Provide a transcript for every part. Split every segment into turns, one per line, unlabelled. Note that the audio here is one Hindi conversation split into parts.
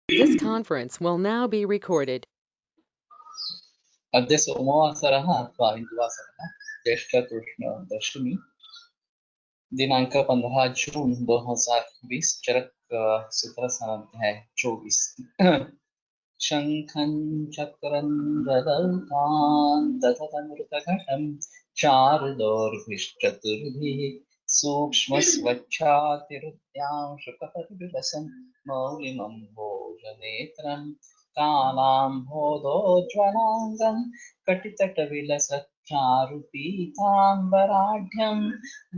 This conference will now be recorded.
अद्य सोमवासरः अथवा हिन्दुवासरः ज्येष्ठकृष्णदशमी दिनांक 15 जून 2020 चरक सूत्र अध्याय 24 शंखं चक्रं गदल्तान् दधतमृतघटं चारुदोर्भिश्चतुर्भिः सूक्ष्मस्वच्छातिरुद्यां शुकपतिविलसन् मौलिमम्भोजनेत्रं कालाम्भोदोज्ज्वलाङ्गं कटितटविलसच्चारुपीताम्बराढ्यं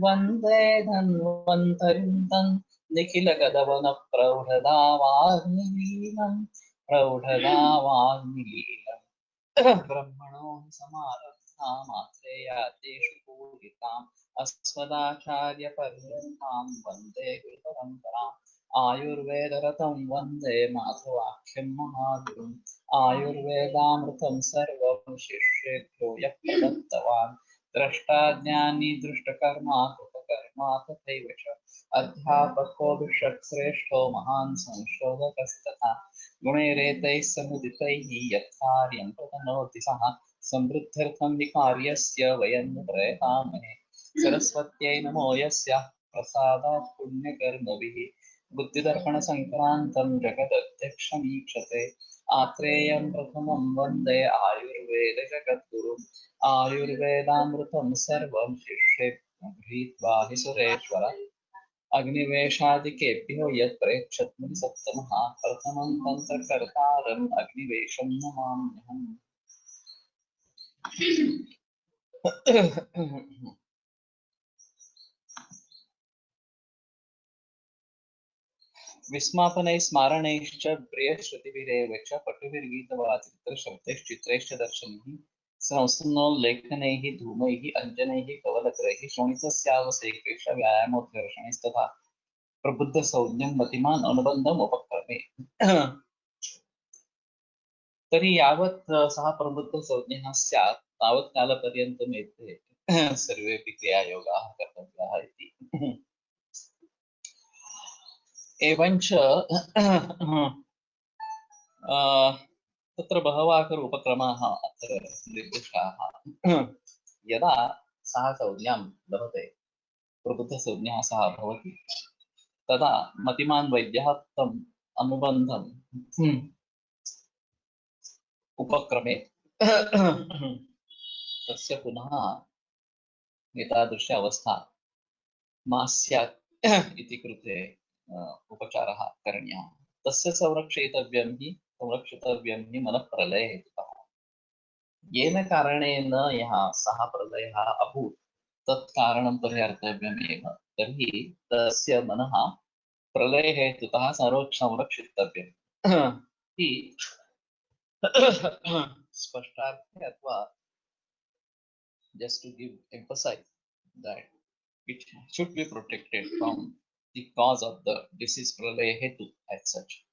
वन्दे धन्वन्तरिं तं निखिलगदवनप्रौढदावाग्निलीलम् प्रौढदावाग्निलीलम् ब्रह्मणो समारब्धा मात्रेयादेषु पूजिताम् अस्मदाचार्यपर्यन्तां वन्दे गुरुपरम्पराम् आयुर्वेदरतं वन्दे माधवाख्यं महागुरुम् आयुर्वेदामृतं सर्वं शिष्येभ्यो यः प्रदत्तवान् द्रष्टा ज्ञानी दृष्टकर्मा कृतकर्मा तथैव च अध्यापको विषट्श्रेष्ठो महान् संशोधकस्तथा गुणैरेतैः समुदितैः यत्कार्यं प्रतनोति सः समृद्ध्यर्थं विकार्यस्य वयं प्रयतामहे सरस्वत्यै नमो यस्याः प्रसादात् पुण्यकर्मभिः बुद्धिदर्पणसङ्क्रान्तं जगदध्यक्षमीक्षते आत्रेयं प्रथमं वन्दे आयुर्वेदजगद्गुरुम् आयुर्वेदामृतं सर्वं शिष्येभ्यो गृहीत्वा हि सुरेश्वर अग्निवेशादिकेभ्यो यत् प्रेक्षत् सप्तमः प्रथमं तन्त्रकर्तारम् अग्निवेशं नमाम्यहम्। विस्मापनैः स्मारणैश्च प्रियश्रुतिभिरेव च पटुभिर्गीतवाचित्रशब्दैश्चित्रैश्च दर्शनैः संस्नोल्लेखनैः धूमैः अञ्जनैः कवलकरैः शोणितस्यावसेकेश व्यायामोत्कर्षणैस्तथा प्रबुद्धसंज्ञं मतिमान् अनुबन्धम् उपक्रमे तर्हि यावत् सः प्रबुद्धसंज्ञः स्यात् तावत् कालपर्यन्तम् एते सर्वेपि क्रियायोगाः कर्तव्याः इति। एवञ्च तत्र बहवः उपक्रमाः अत्र निर्दिष्टाः। यदा सः संज्ञां लभते प्रबुद्धसंज्ञः सः भवति तदा मतिमान् वैद्यः तम् अनुबन्धं उपक्रमे तस्य पुनः एतादृश अवस्था मा स्यात् इति कृते उपचारः करणीयः। तस्य संरक्षितव्यं हि मनः प्रलये हेतुतः येन कारणेन यः सः प्रलयः अभूत् तत् कारणं परिहर्तव्यमेव। तर्हि तस्य मनः प्रलयहेतुतः संरक्षितव्यम् हि स्पष्टार्थे अथवा just to give emphasize that it should be protected from the cause of the disease pralaya hetu as such.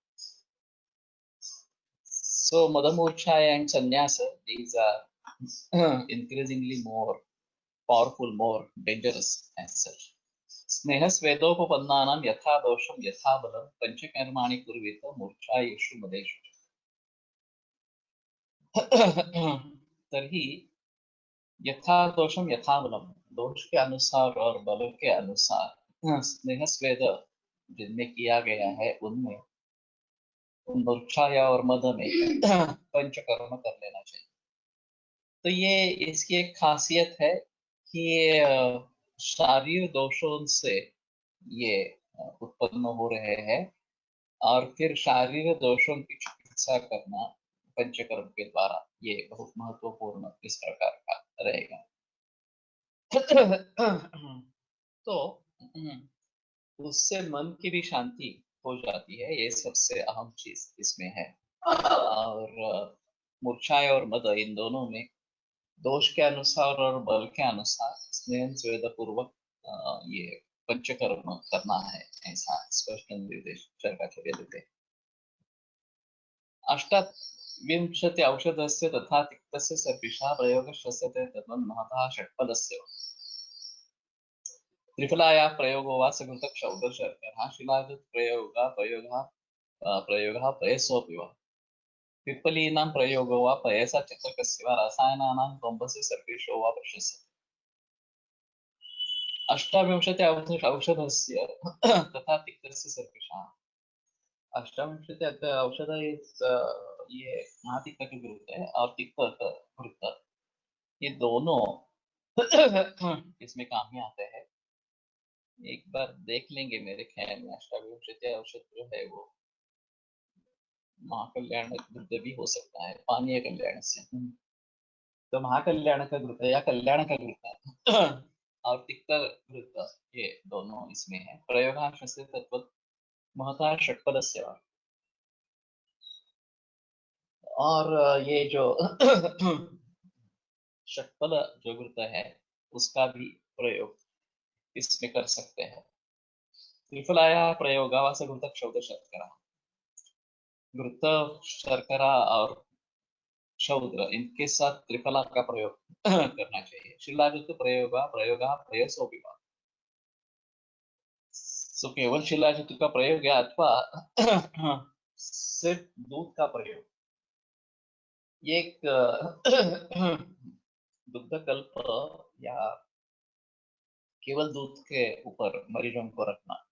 So madamurchaya and sannyasa, these are increasingly more powerful, more dangerous as such. स्नेहस्वेदोपपन्नानां यथा दोषं यथा बलं पंचकर्माणि कुर्वीत मूर्छायेषु मदेषु। तर्हि यथा दोषम यथा बलम, दोष के अनुसार और बल के अनुसार स्नेह स्वेद जिनमें किया गया है उनमें मूर्छाया और मद में पंचकर्म कर लेना चाहिए। तो ये इसकी एक खासियत है कि शारीरिक दोषों से ये उत्पन्न हो रहे हैं और फिर शारीरिक दोषों की चिकित्सा करना पंचकर्म के द्वारा ये बहुत महत्वपूर्ण इस प्रकार का रहेगा। तो उससे मन की भी शांति हो जाती है, ये सबसे अहम चीज इसमें है। और मूर्छा और मद इन दोनों में दोष के अनुसार और बल के अनुसार स्नेह स्वेद पूर्वक ये पंचकर्म करना है, ऐसा स्पष्ट निर्देश शंकराचार्य देते। अष्टाविंशति औषधस्य तथा तिक्तस्य सर्पिषा प्रयोगस्य तद्वन् महतः षट्पदस्य त्रिफलाया प्रयोगो वा सकृत क्षौदशर्करः शिलादुत् प्रयोगः प्रयोगः प्रयसोऽपि वा पिप्पलीनां प्रयोगो वा प्रयसा चित्रकस्य वा रसायनानां त्वम्बस्य सर्पेषु वा प्रशस्यते अष्टाविंशति औषधस्य तथा तिक्तस्य सर्पिषाम् अष्टाविंशति औषध ये महातिक्ता के विरुद्ध है और तिक्त विरुद्ध ये दोनों इसमें काम में आते हैं एक बार देख लेंगे मेरे ख्याल में अष्टाविंशति औषध जो है वो महाकल्याण विरुद्ध भी हो सकता है पानीय कल्याण से तो महाकल्याण का विरुद्ध या कल्याण का विरुद्ध और तिक्त विरुद्ध ये दोनों इसमें है प्रयोगांश तत्व महता षट्पदस्य वा और ये जो षट्पद जो वृत्त है उसका भी प्रयोग इसमें कर सकते हैं त्रिफलाया प्रयोगावास घृत क्षौद शर्करा घृत शर्करा और क्षौद्र इनके साथ त्रिफला का प्रयोग करना चाहिए शिलाजुत प्रयोग प्रयोग प्रयसो विवाह सो केवल शिलाजुत का प्रयोग है अथवा सिर्फ दूध का प्रयोग ये एक दुग्ध कल्प या केवल दूध के ऊपर मरीजों को रखना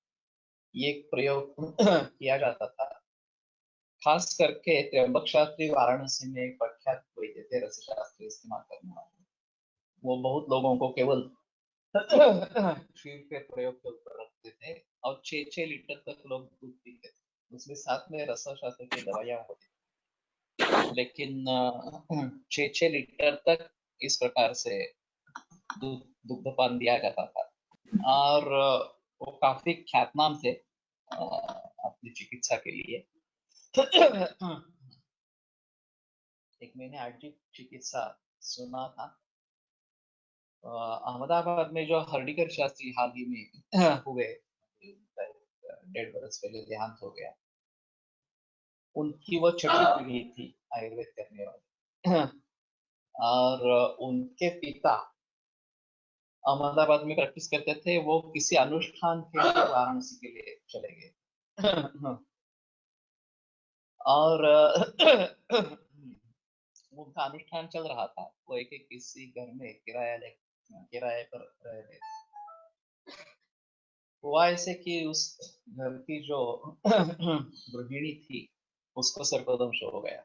ये एक प्रयोग किया जाता था खास करके त्र्यंबक शास्त्री वाराणसी में एक प्रख्यात वैद्य थे रसशास्त्री इस्तेमाल करने वाले वो बहुत लोगों को केवल क्षीर के प्रयोग के ऊपर रखते थे और 6-6 लीटर तक लोग दूध पीते थे उसमें साथ में रसशास्त्र की दवाइयां होती लेकिन 6-6 लीटर तक इस प्रकार से दुग्धपान दिया जाता था और वो काफी ख्यातनाम थे अपनी चिकित्सा के लिए एक मैंने आर्थिक चिकित्सा सुना था अहमदाबाद में जो हर्डीकर शास्त्री हाल ही में हुए 1.5 बरस पहले देहांत हो गया उनकी वो छठी पीढ़ी थी आयुर्वेद करने वाली और उनके पिता अहमदाबाद में प्रैक्टिस करते थे वो किसी अनुष्ठान के लिए वाराणसी के लिए चले गए और उनका अनुष्ठान चल रहा था वो एक किसी घर में किराए पर रह रहे हुआ ऐसे कि उस घर की जो गृहिणी थी उसको सर्पदंश हो गया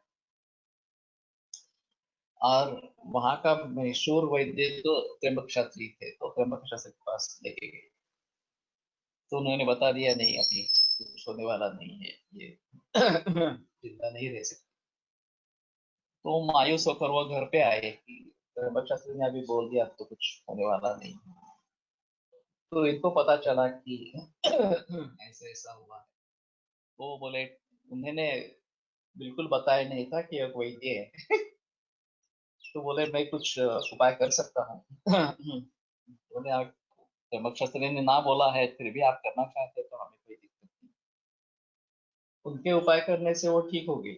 और वहां का मशहूर वैद्य तो त्र्यंबक शास्त्री थे तो त्र्यंबक शास्त्री के पास लेके गए तो उन्होंने बता दिया नहीं अभी कुछ होने वाला नहीं है ये जिंदा नहीं रह सकती तो मायूस होकर वो घर पे आए कि त्र्यंबक शास्त्री ने अभी बोल दिया अब तो कुछ होने वाला नहीं तो इनको पता चला कि ऐसा ऐसा हुआ है वो बोले उन्होंने बिल्कुल बताया नहीं था कि एक वैद्य है तो बोले मैं कुछ उपाय कर सकता हूँ बोले आप त्र्यंबक शास्त्री ने ना बोला है फिर भी आप करना चाहते हैं, तो हमें कोई दिक्कत नहीं उनके उपाय करने से वो ठीक हो गई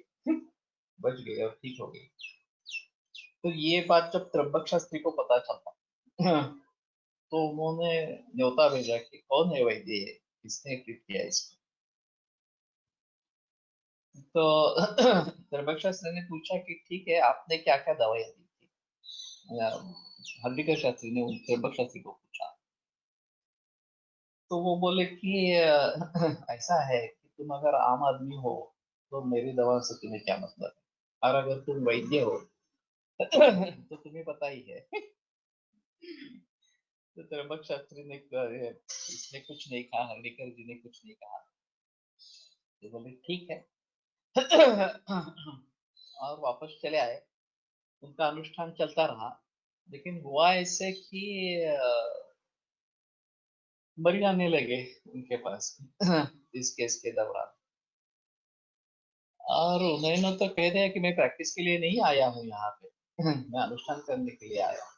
बच गई और ठीक हो गई तो ये बात जब त्र्यंबक शास्त्री को पता चला तो उन्होंने न्योता भेजा कि कौन है वैद्य ये किसने ट्रीट किया इसको तो त्र्यंबक शास्त्री ने पूछा कि ठीक है आपने क्या क्या दवाइयाँ दी थी हल्दीकर शास्त्री ने त्र्यंबक शास्त्री को पूछा तो वो बोले कि ऐसा है कि तुम अगर आम आदमी हो तो मेरी दवा से तुम्हें क्या मतलब है और अगर तुम वैद्य हो तो तुम्हें पता ही है तो त्र्यंबक शास्त्री ने इसने कुछ नहीं कहा हर्डीकर जी ने कुछ नहीं कहा तो बोले ठीक है और वापस चले आए उनका अनुष्ठान चलता रहा लेकिन हुआ ऐसे कि मर जाने लगे उनके पास इस केस के दौरान और उन्होंने तो कह दिया कि मैं प्रैक्टिस के लिए नहीं आया हूँ यहाँ पे मैं अनुष्ठान करने के लिए आया हूँ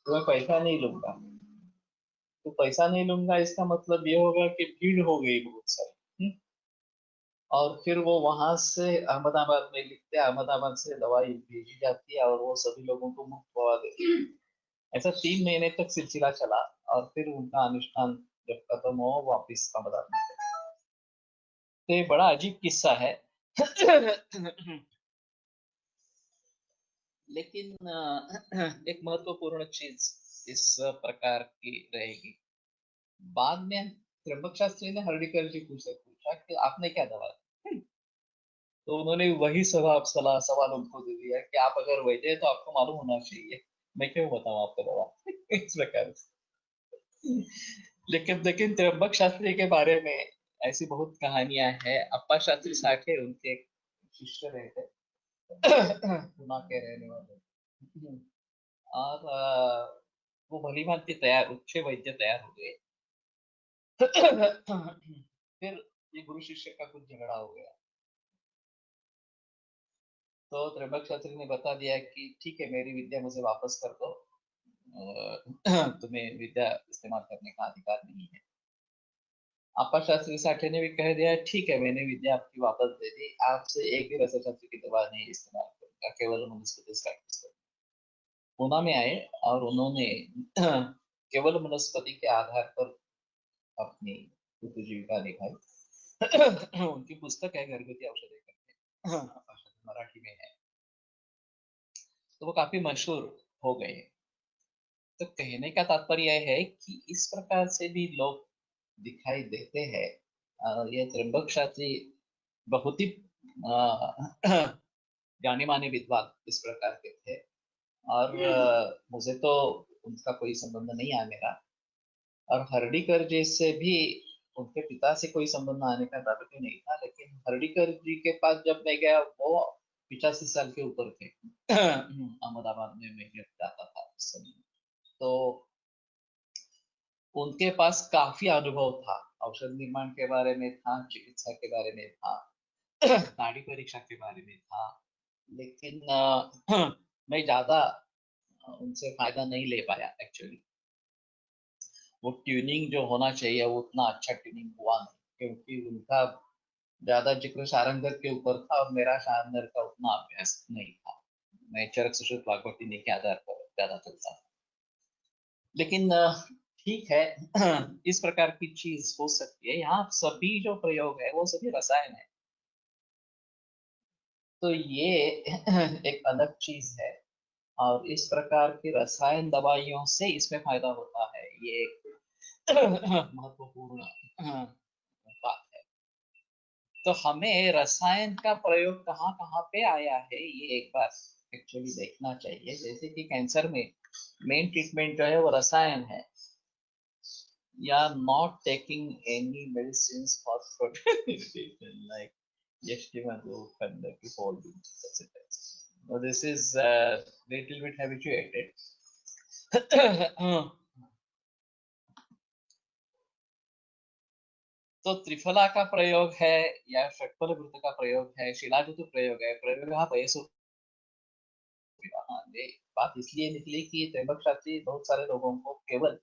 तो मैं पैसा नहीं लूंगा तो पैसा नहीं लूंगा इसका मतलब ये होगा कि भीड़ हो गई बहुत सारी और फिर वो वहां से अहमदाबाद में लिखते अहमदाबाद से दवाई भेजी जाती है और वो सभी लोगों को मुफ्त दवा देती है ऐसा 3 महीने तक सिलसिला चला और फिर उनका अनुष्ठान जब खत्म हो वापिस अहमदाबाद में तो ये बड़ा अजीब किस्सा है। लेकिन एक महत्वपूर्ण चीज इस प्रकार की रहेगी। बाद में त्र्यंबक शास्त्री ने हर्षिकर जी से पूछा कि आपने क्या दवा दी? तो उन्होंने वही सवाल उनको दे दिया कि आप अगर वैद्य हैं तो आपको मालूम होना चाहिए, मैं क्यों बताऊं आपको दवा। इस प्रकार से। लेकिन त्र्यंबक शास्त्री के बारे में ऐसी बहुत कहानियां हैं। अप्पा शास्त्री साठे उनके एक शिष्य रहे थे। पुणे के रहने वाले। और वो भली भांति तैयार अच्छे वैद्य तैयार हो गए। फिर ये गुरु शिष्य का कुछ झगड़ा हो गया। तो त्र्यंबक शास्त्री ने बता दिया कि ठीक है, मेरी विद्या मुझे वापस कर दो। तुम्हें विद्या इस्तेमाल करने का अधिकार नहीं है। आपा शास्त्री साठे ने भी कह दिया ठीक है, मैंने विद्या आपकी वापस दे दी, आपसे एक भी रसाशास्त्र की दवा नहीं इस्तेमाल करूंगा, केवल वनस्पति प्रैक्टिस करूंगा। पूना में आए और उन्होंने केवल वनस्पति के आधार पर अपनी उपजीविका निभाई। उनकी पुस्तक है घरगुती औषधि करके, मराठी में है। तो वो काफी मशहूर हो गए। तो कहने का तात्पर्य है कि इस प्रकार से भी लोग दिखाई देते हैं। ये त्र्यंबक शास्त्री बहुत ही जाने माने विद्वान इस प्रकार के थे। और मुझे तो उनका कोई संबंध नहीं है मेरा। और हर्डीकर जी से भी उनके पिता से कोई संबंध आने का तात्पर्य नहीं था। लेकिन हर्डीकर जी के पास जब मैं गया, वो 85 साल के ऊपर थे। अहमदाबाद में मैं जब जाता था उस समय, तो उनके पास काफी अनुभव था। औषध निर्माण के बारे में था, चिकित्सा के बारे में था, नाड़ी परीक्षा के बारे में था। लेकिन मैं ज्यादा उनसे फायदा नहीं ले पाया एक्चुअली। वो ट्यूनिंग जो होना चाहिए वो उतना अच्छा ट्यूनिंग हुआ नहीं, क्योंकि उनका ज्यादा जिक्र सारंगत के ऊपर था और मेरा सारंगत का उतना अभ्यास नहीं था। मैं चरक सुश्रुत वाग्भटी के आधार पर ज्यादा चलता था। लेकिन ठीक है। इस प्रकार की चीज हो सकती है। यहाँ सभी जो प्रयोग है वो सभी रसायन है। तो ये एक अलग चीज है। और इस प्रकार की रसायन दवाइयों से इसमें फायदा होता है, ये एक महत्वपूर्ण बात है। तो हमें रसायन का प्रयोग कहाँ कहाँ पे आया है ये एक बार एक्चुअली देखना चाहिए। जैसे कि कैंसर में मेन ट्रीटमेंट जो है वो रसायन है, या not taking any medicine for like Yeshtimandu Kandaki holding, etc. Now this is little bit habituated. तो त्रिफला का प्रयोग है या षटफल वृत्त का प्रयोग है, शिलाजित प्रयोग है, प्रयोग वयसु। बात इसलिए निकली कि त्र्यंबक शास्त्री बहुत सारे लोगों को केवल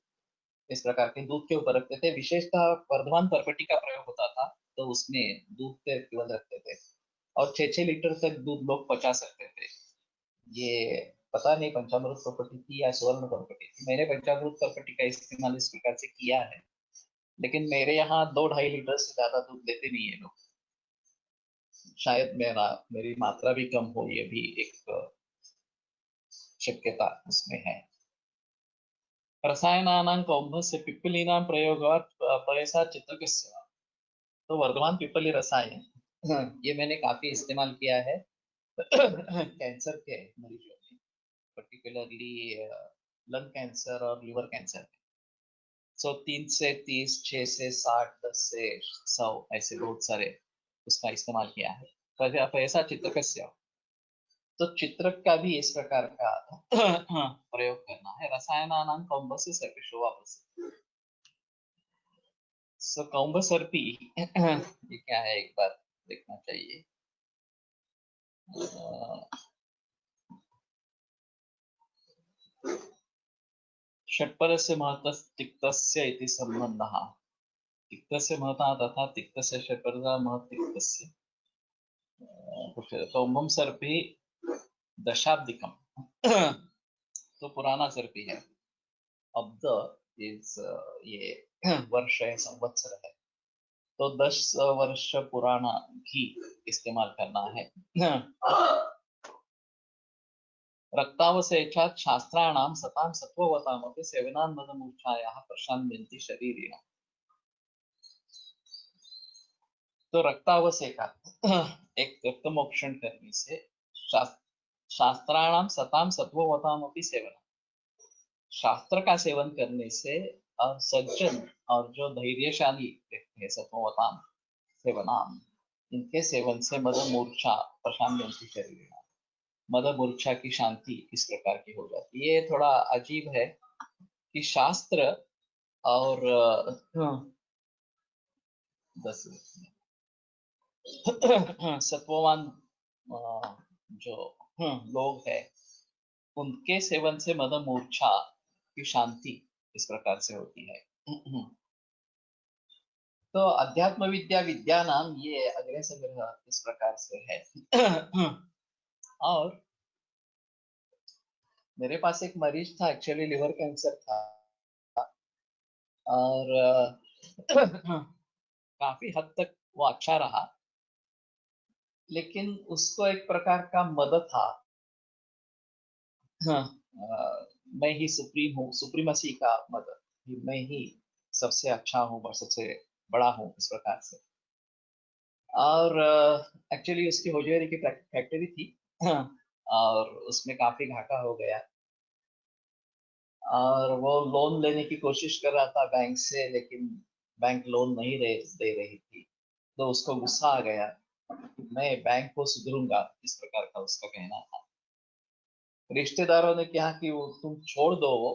इस प्रकार के दूध के ऊपर रखते थे। विशेषतः वर्धमान परपटी का प्रयोग होता था, तो उसमें दूध पे केवल रखते थे और 6-6 लीटर तक दूध लोग पचा सकते थे। ये पता नहीं पंचामृत प्रॉपर्टी थी या स्वर्ण प्रॉपर्टी थी। मैंने पंचामृत प्रॉपर्टी का इस्तेमाल इस प्रकार से किया है। लेकिन मेरे यहाँ 2-2.5 लीटर से ज्यादा दूध लेते नहीं है लोग। शायद मेरी मात्रा भी कम हो, ये भी एक शक्यता उसमें है। रसायनानां कौम्भस्य पिप्पलीनां प्रयोगात् पयसा चित्तकस्य। तो वर्धमान पिप्पली रसायन ये मैंने काफी इस्तेमाल किया है कैंसर के मरीजों में, पर्टिकुलरली लंग कैंसर और लिवर कैंसर। 3 से 30, 6 से 60, 10 से 100 ऐसे बहुत सारे उसका इस्तेमाल किया है। तो ऐसा चित्रकस्य, तो चित्रक का भी इस प्रकार का प्रयोग करना है। रसायनानां कौम्भस्य सर्पिषु वापस। सो कौम्भ सर्पी ये क्या है एक बार देखना चाहिए। षट्परस्य महतः तिक्तस्य इति सम्बन्धः। तिक्तस्य महतः तथा तिक्तस्य षट्परः महत् तिक्तस्य। कौम्भं सर्पी दशाब्दिकम। तो पुराना सर्पी है। अब्द इज ये वर्ष है, संवत्सर है। तो 10 वर्ष पुराना घी इस्तेमाल करना है। रक्तावशेषात् शास्त्राणां सतां सत्त्ववतामपि सेवनान्मदमूर्छायाः प्रशाम्यन्ति शरीरिणः। तो रक्तावशेषात् एक रक्तमोक्षण करने से शास्त्राणां सतां सत्त्ववतामपि सेवन, शास्त्र का सेवन करने से और सज्जन और जो धैर्यशाली व्यक्ति है सत्ववताम सेवनाम, इनके सेवन से मद मूर्छा प्रशाम्यन्ति शरीर, मद मूर्छा की शांति इस प्रकार की हो जाती है। ये थोड़ा अजीब है कि शास्त्र और सत्ववान जो लोग है उनके सेवन से मद मूर्छा की शांति इस प्रकार से होती है। तो अध्यात्म विद्या विद्या नाम ये अग्रे संग्रह इस प्रकार से है। और मेरे पास एक मरीज था, एक्चुअली लिवर कैंसर था, और काफी हद तक वो अच्छा रहा, लेकिन उसको एक प्रकार का मद था। मैं ही सुप्रीम हूँ, सुप्रीमसी का मद, मैं ही सबसे अच्छा हूँ और सबसे बड़ा हूँ इस प्रकार से। और एक्चुअली उसकी होजियरी की फैक्ट्री थी, और उसमें काफी घाटा हो गया, और वो लोन लेने की कोशिश कर रहा था बैंक से, लेकिन बैंक लोन नहीं दे रही थी। तो उसको गुस्सा आ गया, मैं बैंक को सुधरूंगा, इस प्रकार का उसका कहना था। रिश्तेदारों ने कहा कि वो तुम छोड़ दो वो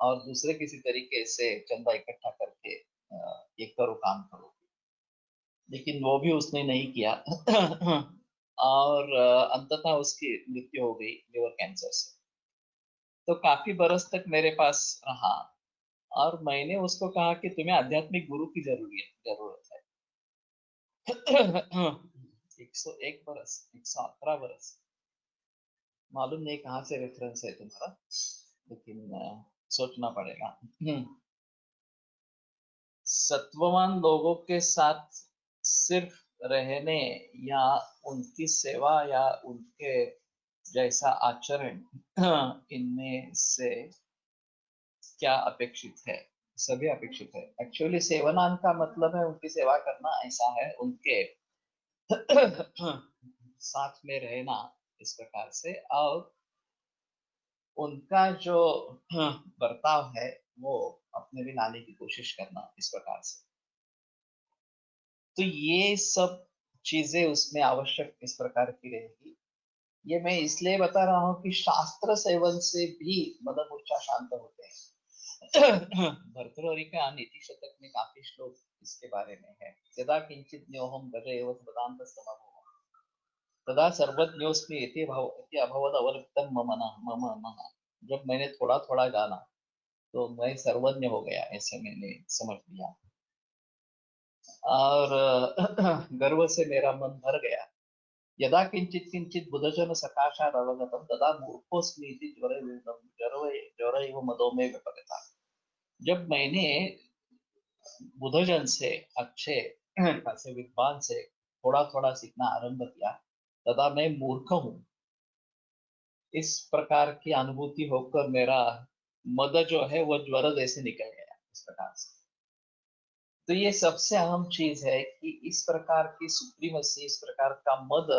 और दूसरे किसी तरीके से चंदा इकट्ठा करके ये करो, काम करो, लेकिन वो भी उसने नहीं किया। और अंततः उसकी मृत्यु हो गई लिवर कैंसर से। तो काफी बरस तक मेरे पास रहा, और मैंने उसको कहा कि तुम्हें आध्यात्मिक गुरु की जरूरत है। 101 बरस, 118 बरस, मालूम नहीं कहाँ से रेफरेंस है तुम्हारा, लेकिन सोचना पड़ेगा। सत्ववान लोगों के साथ सिर्फ रहने या उनकी सेवा या उनके जैसा आचरण, इनमें से क्या अपेक्षित है? सभी अपेक्षित है। एक्चुअली सेवनान का मतलब है उनकी सेवा करना, ऐसा है उनके साथ में रहना इस प्रकार से, और उनका जो बर्ताव है वो अपने भी लाने की कोशिश करना इस प्रकार से। तो ये सब चीजें उसमें आवश्यक इस प्रकार की रहेगी। ये मैं इसलिए बता रहा हूँ कि शास्त्र सेवन से भी मदन ऊर्जा शांत होते हैं। भर्तृहरि का नीति शतक में काफी श्लोक इसके बारे में है। यदा किंचित न्योहम गज एव वेदांत समभव तदा सर्वज्ञोस्मि इति अभवद अवलिप्तम मम मनः। जब मैंने थोड़ा थोड़ा जाना तो मैं सर्वज्ञ हो गया, ऐसे मैंने समझ लिया, और गर्व से मेरा मन भर गया। यदा किंचित किंचित बुधजन सकाशाद अवगतम तदा मूर्खोस्मि इति ज्वरैव मदो में विपरीता। जब मैंने बुधजन से, अच्छे खासे विद्वान से थोड़ा थोड़ा सीखना आरंभ किया, तदा मैं मूर्ख हूँ, इस प्रकार की अनुभूति होकर मेरा मद जो है वो ज्वर जैसे निकल गया इस प्रकार से। तो ये सबसे अहम चीज है कि इस प्रकार की सुप्रीमसी, इस प्रकार का मद,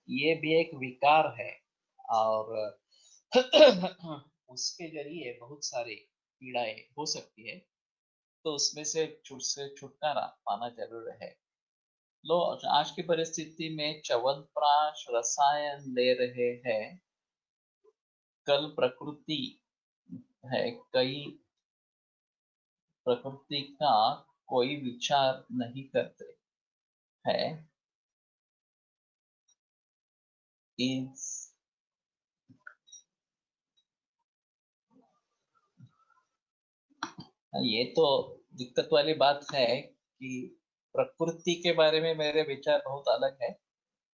ये भी एक विकार है, और उसके जरिए बहुत सारी पीड़ाएं हो सकती है। तो उसमें से छुटकारा पाना जरूर है। लो, आज की परिस्थिति में च्यवनप्राश रसायन ले रहे हैं, कल प्रकृति है, कई प्रकृति का कोई विचार नहीं करते हैं। इस ये तो दिक्कत वाली बात है कि प्रकृति के बारे में मेरे विचार बहुत अलग है,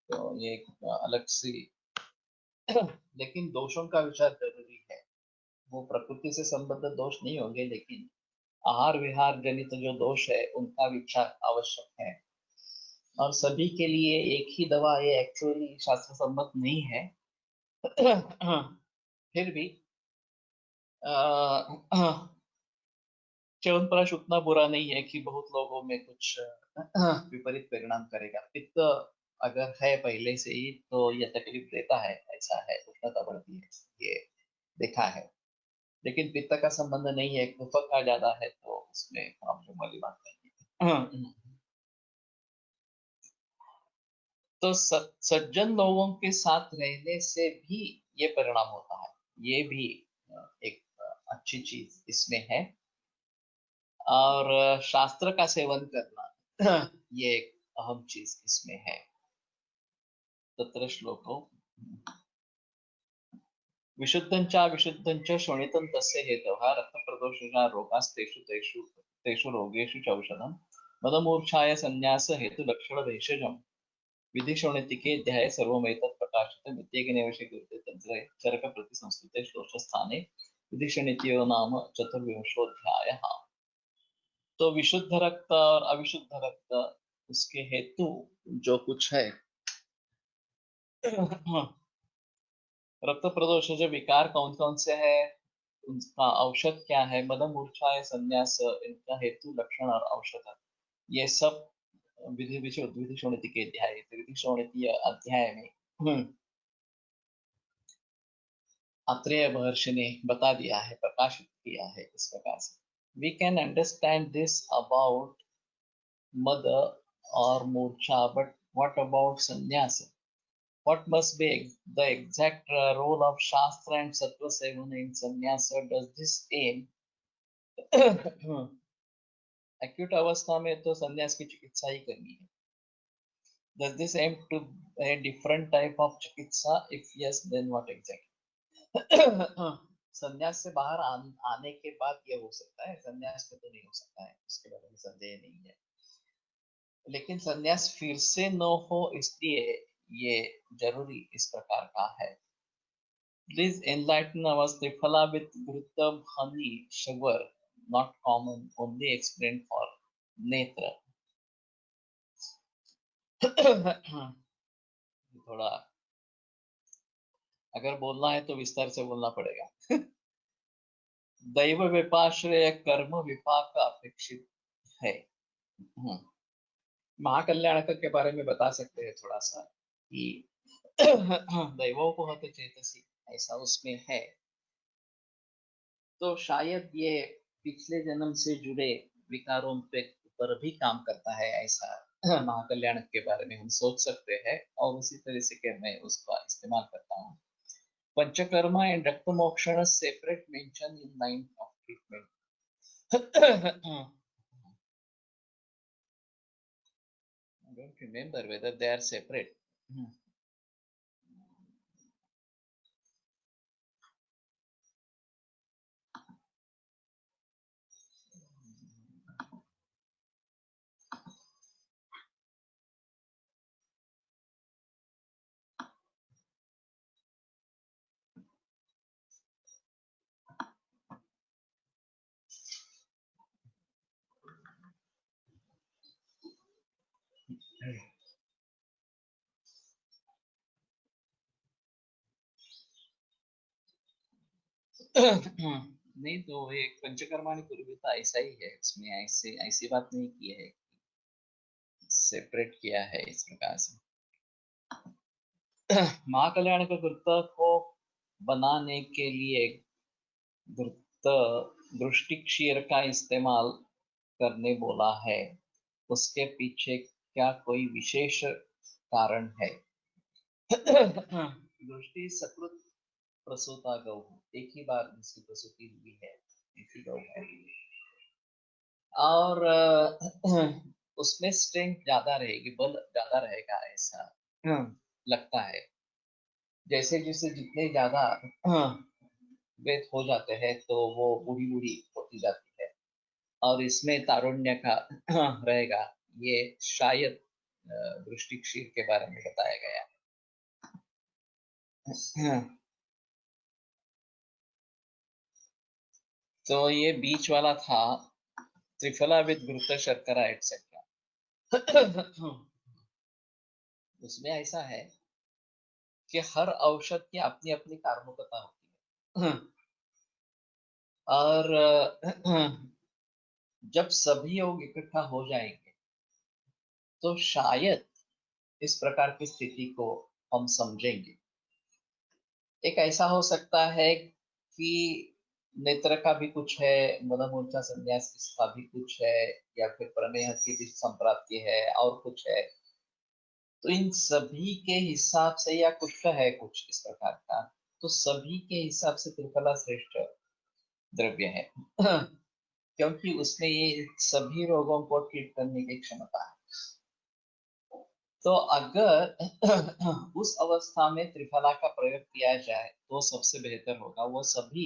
तो ये एक अलग सी लेकिन दोषों का विचार जरूरी है। वो प्रकृति से संबंधित दोष नहीं होंगे, लेकिन आहार विहार जनित जो दोष है उनका विचार आवश्यक है। और सभी के लिए एक ही दवा ये एक्चुअली शास्त्र सम्मत नहीं है। फिर भी च्यवनप्राश उतना बुरा नहीं है कि बहुत लोगों में कुछ विपरीत परिणाम करेगा। पित्त अगर है पहले से ही तो ये तकलीफ देता है, ऐसा है, उष्णता बढ़ती है, ये देखा है। लेकिन पित्त का संबंध नहीं है, कुफक का ज्यादा है तो उसमें प्रॉब्लम वाली बात नहीं है। तो सज्जन लोगों के साथ रहने से भी ये परिणाम होता है, ये भी एक अच्छी चीज इसमें है। और शास्त्र का सेवन करना ये एक अहम चीज इसमें है। तत्र श्लोको विशुद्धंचा विशुद्धंच शोणितं तस्य हेतवः रक्तप्रदोषा रोगास्तेषु तेषु तेषु रोगेषु च औषधम् मदमूर्छाय संन्यास हेतु लक्षण भेषजम् विधि शोणितिके अध्याये सर्वमेतत् प्रकाशितम् इत्येकेनैव स्वीक्रियते तत्र चरक प्रतिसंस्कृते श्लोकस्थाने विधि शोणितयो नाम चतुर्विंशोऽध्यायः। तो विशुद्ध रक्त और अविशुद्ध रक्त उसके हेतु जो कुछ है रक्त प्रदोष विकार कौन कौन से है, उनका औषध क्या है, मद मूर्छा है, संन्यास, इनका हेतु लक्षण और औषध, ये सब विधि शोणिति के अध्याय, विधि शोणिति अध्याय में अत्रेय महर्षि ने बता दिया है, प्रकाशित किया है इस प्रकार से। We can understand this about मद और मूर्छा, बट व्हाट अबाउट संन्यास? What must be the exact role of Shastra and Sattva Sevana in sannyasa? Does this aim acute अवस्था में तो संन्यास की चिकित्सा ही करनी है? Does this aim to a different type of चिकित्सा? If yes, then what exactly? संन्यास से बाहर आने के बाद ये हो सकता है, संन्यास में तो नहीं हो सकता है, इसके बारे में संदेह नहीं है। लेकिन संन्यास फिर से न हो इसलिए ये जरूरी इस प्रकार का है। Please enlighten us. Triphala with Ghrutam, honey, sugar, not common, only explained for नेत्र। थोड़ा अगर बोलना है तो विस्तार से बोलना पड़ेगा। दैव विपाश्रय कर्म विपाक अपेक्षित है। महाकल्याणक के बारे में बता सकते हैं थोड़ा सा कि दैवोपहत चेतसी ऐसा उसमें है। तो शायद ये पिछले जन्म से जुड़े विकारों पे पर भी काम करता है, ऐसा महाकल्याण के बारे में हम सोच सकते हैं। और उसी तरह से कि मैं उसका इस्तेमाल करता हूँ। Panchakarma and rakta mokshan separate mention in line of treatment. I don't remember whether they are separate. नहीं तो एक पंचकर्मा ने पूर्वता ऐसा ही है, इसमें ऐसे ऐसी बात नहीं की है, सेपरेट किया है इस प्रकार से। महाकल्याण का कृत्य को बनाने के लिए दृष्टि क्षीर का इस्तेमाल करने बोला है, उसके पीछे क्या कोई विशेष कारण है? दृष्टि सकृत प्रसूता गौ, एक ही बार जिसकी प्रसूति हुई है ऐसी गौ है। और उसमें स्ट्रेंथ ज्यादा रहेगी, बल ज्यादा रहेगा ऐसा लगता है। जैसे जैसे जितने ज्यादा वेट हो जाते हैं तो वो बूढ़ी बूढ़ी होती जाती है, और इसमें तारुण्य का रहेगा, ये शायद दृष्टि क्षीर के बारे में बताया गया। तो ये बीच वाला था त्रिफला विद घृत शर्करा एटसेट्रा। उसमें ऐसा है कि हर औषध की अपनी अपनी कार्मिकता होती है। और जब सभी लोग इकट्ठा हो जाएंगे तो शायद इस प्रकार की स्थिति को हम समझेंगे। एक ऐसा हो सकता है कि नेत्र का भी कुछ है, मदमूर्छा संन्यास का भी कुछ है, या फिर प्रमेह की भी संप्राप्ति है और कुछ है। तो इन सभी के हिसाब से, या कुछ है कुछ इस प्रकार का, तो सभी के हिसाब से त्रिफला श्रेष्ठ द्रव्य है। क्योंकि उसमें ये सभी रोगों को ठीक करने की क्षमता है। तो अगर उस अवस्था में त्रिफला का प्रयोग किया जाए तो सबसे बेहतर होगा। वो सभी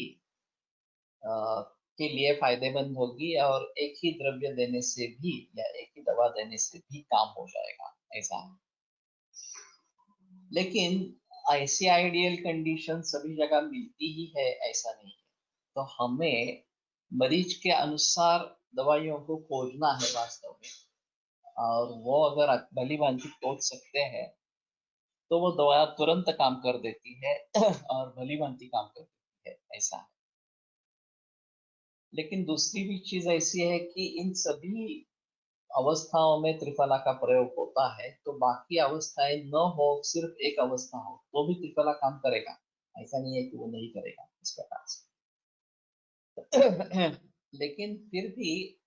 के लिए फायदेमंद होगी और एक ही द्रव्य देने से भी या एक ही दवा देने से भी काम हो जाएगा, ऐसा है। लेकिन ऐसी आइडियल कंडीशन सभी जगह मिलती ही है ऐसा नहीं है। तो हमें मरीज के अनुसार दवाइयों को खोजना है वास्तव में। और वो अगर भली भांति खोज सकते हैं तो वो दवा तुरंत काम कर देती है और भली भांति काम कर देती है, ऐसा है। लेकिन दूसरी भी चीज ऐसी है कि इन सभी अवस्थाओं में त्रिफला का प्रयोग होता है, तो बाकी अवस्थाएं न हो, सिर्फ एक अवस्था हो तो भी त्रिफला काम करेगा। ऐसा नहीं है कि वो नहीं करेगा इस प्रकार से। लेकिन फिर भी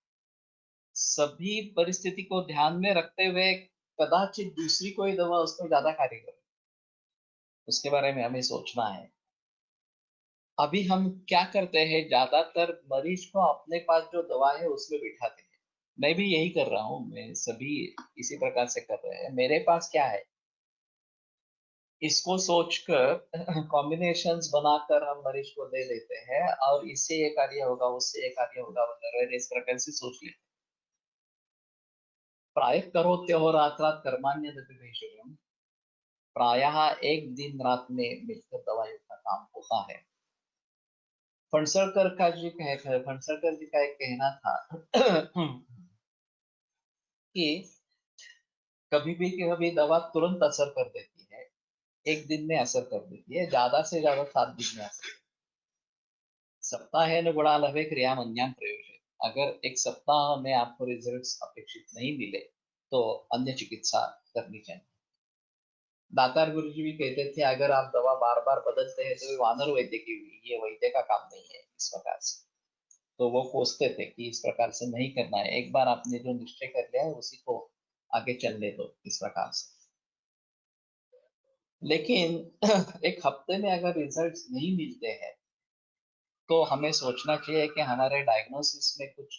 सभी परिस्थिति को ध्यान में रखते हुए कदाचित दूसरी कोई दवा उसमें ज्यादा कार्य करे, उसके बारे में हमें सोचना है। अभी हम क्या करते हैं, ज्यादातर मरीज को अपने पास जो दवा है उसमें बिठाते हैं। मैं भी यही कर रहा हूँ, मैं सभी इसी प्रकार से कर रहे हैं। मेरे पास क्या है इसको सोचकर कॉम्बिनेशंस बनाकर हम मरीज को दे देते हैं, और इससे ये कार्य होगा, उससे ये कार्य होगा वगैरह, इस प्रकार से सोच लेते हैं। प्राय करोत्यो रात कर्मान्य भेषजम। प्रायः एक दिन रात में मिलकर दवाइयों का काम होता है। फणसलकर जी का एक कहना था कि कभी भी कभी दवा तुरंत असर कर देती है, एक दिन में असर कर देती है, ज्यादा से ज्यादा 7 दिन में असर। सप्ताह न गुणा लवे क्रिया अन्यान प्रयोजन। अगर एक सप्ताह में आपको रिजल्ट्स अपेक्षित नहीं मिले तो अन्य चिकित्सा करनी चाहिए। दातार गुरु जी भी कहते थे अगर आप दवा बार बार बदलते हैं तो ये वानर वैद्य की हुई, ये वैद्य का काम नहीं है, इस प्रकार से। तो वो कोसते थे कि इस प्रकार से नहीं करना है, एक बार आपने जो निश्चय कर लिया है उसी को आगे चलने दो, इस प्रकार से। लेकिन एक हफ्ते में अगर रिजल्ट्स नहीं मिलते हैं तो हमें सोचना चाहिए कि हमारे डायग्नोसिस में कुछ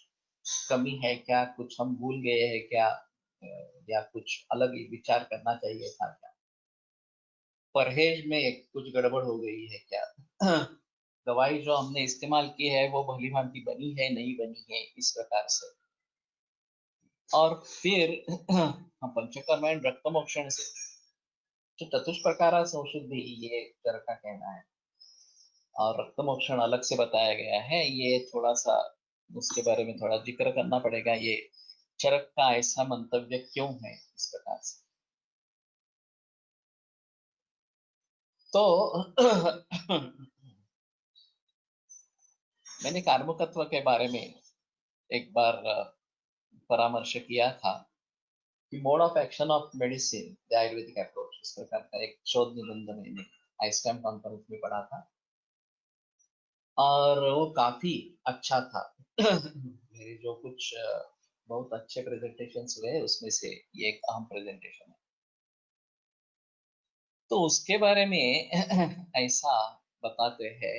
कमी है क्या, कुछ हम भूल गए हैं क्या, या कुछ अलग ही विचार करना चाहिए था क्या, परहेज में कुछ गड़बड़ हो गई है क्या, दवाई जो हमने इस्तेमाल की है वो भली भांति बनी है नहीं बनी है, इस प्रकार से। और फिर हम पंचकर्म रक्त मोक्षण से जो चतुष्प्रकार संशुद्धि, ये चरक का कहना है। और रक्त मोक्षण अलग से बताया गया है, ये थोड़ा सा उसके बारे में थोड़ा जिक्र करना पड़ेगा। ये चरक का ऐसा मंतव्य क्यों है इस प्रकार से। तो मैंने कार्मुकत्व के बारे में एक बार परामर्श किया था कि mode of action of medicine the Ayurvedic approach, इस प्रकार का एक शोध निबंध मैंने आइस्टैम कॉन्फ्रेंस में पढ़ा था और वो काफी अच्छा था। मेरे जो कुछ बहुत अच्छे प्रेजेंटेशंस हुए उसमें से ये एक अहम प्रेजेंटेशन है। तो उसके बारे में ऐसा बताते हैं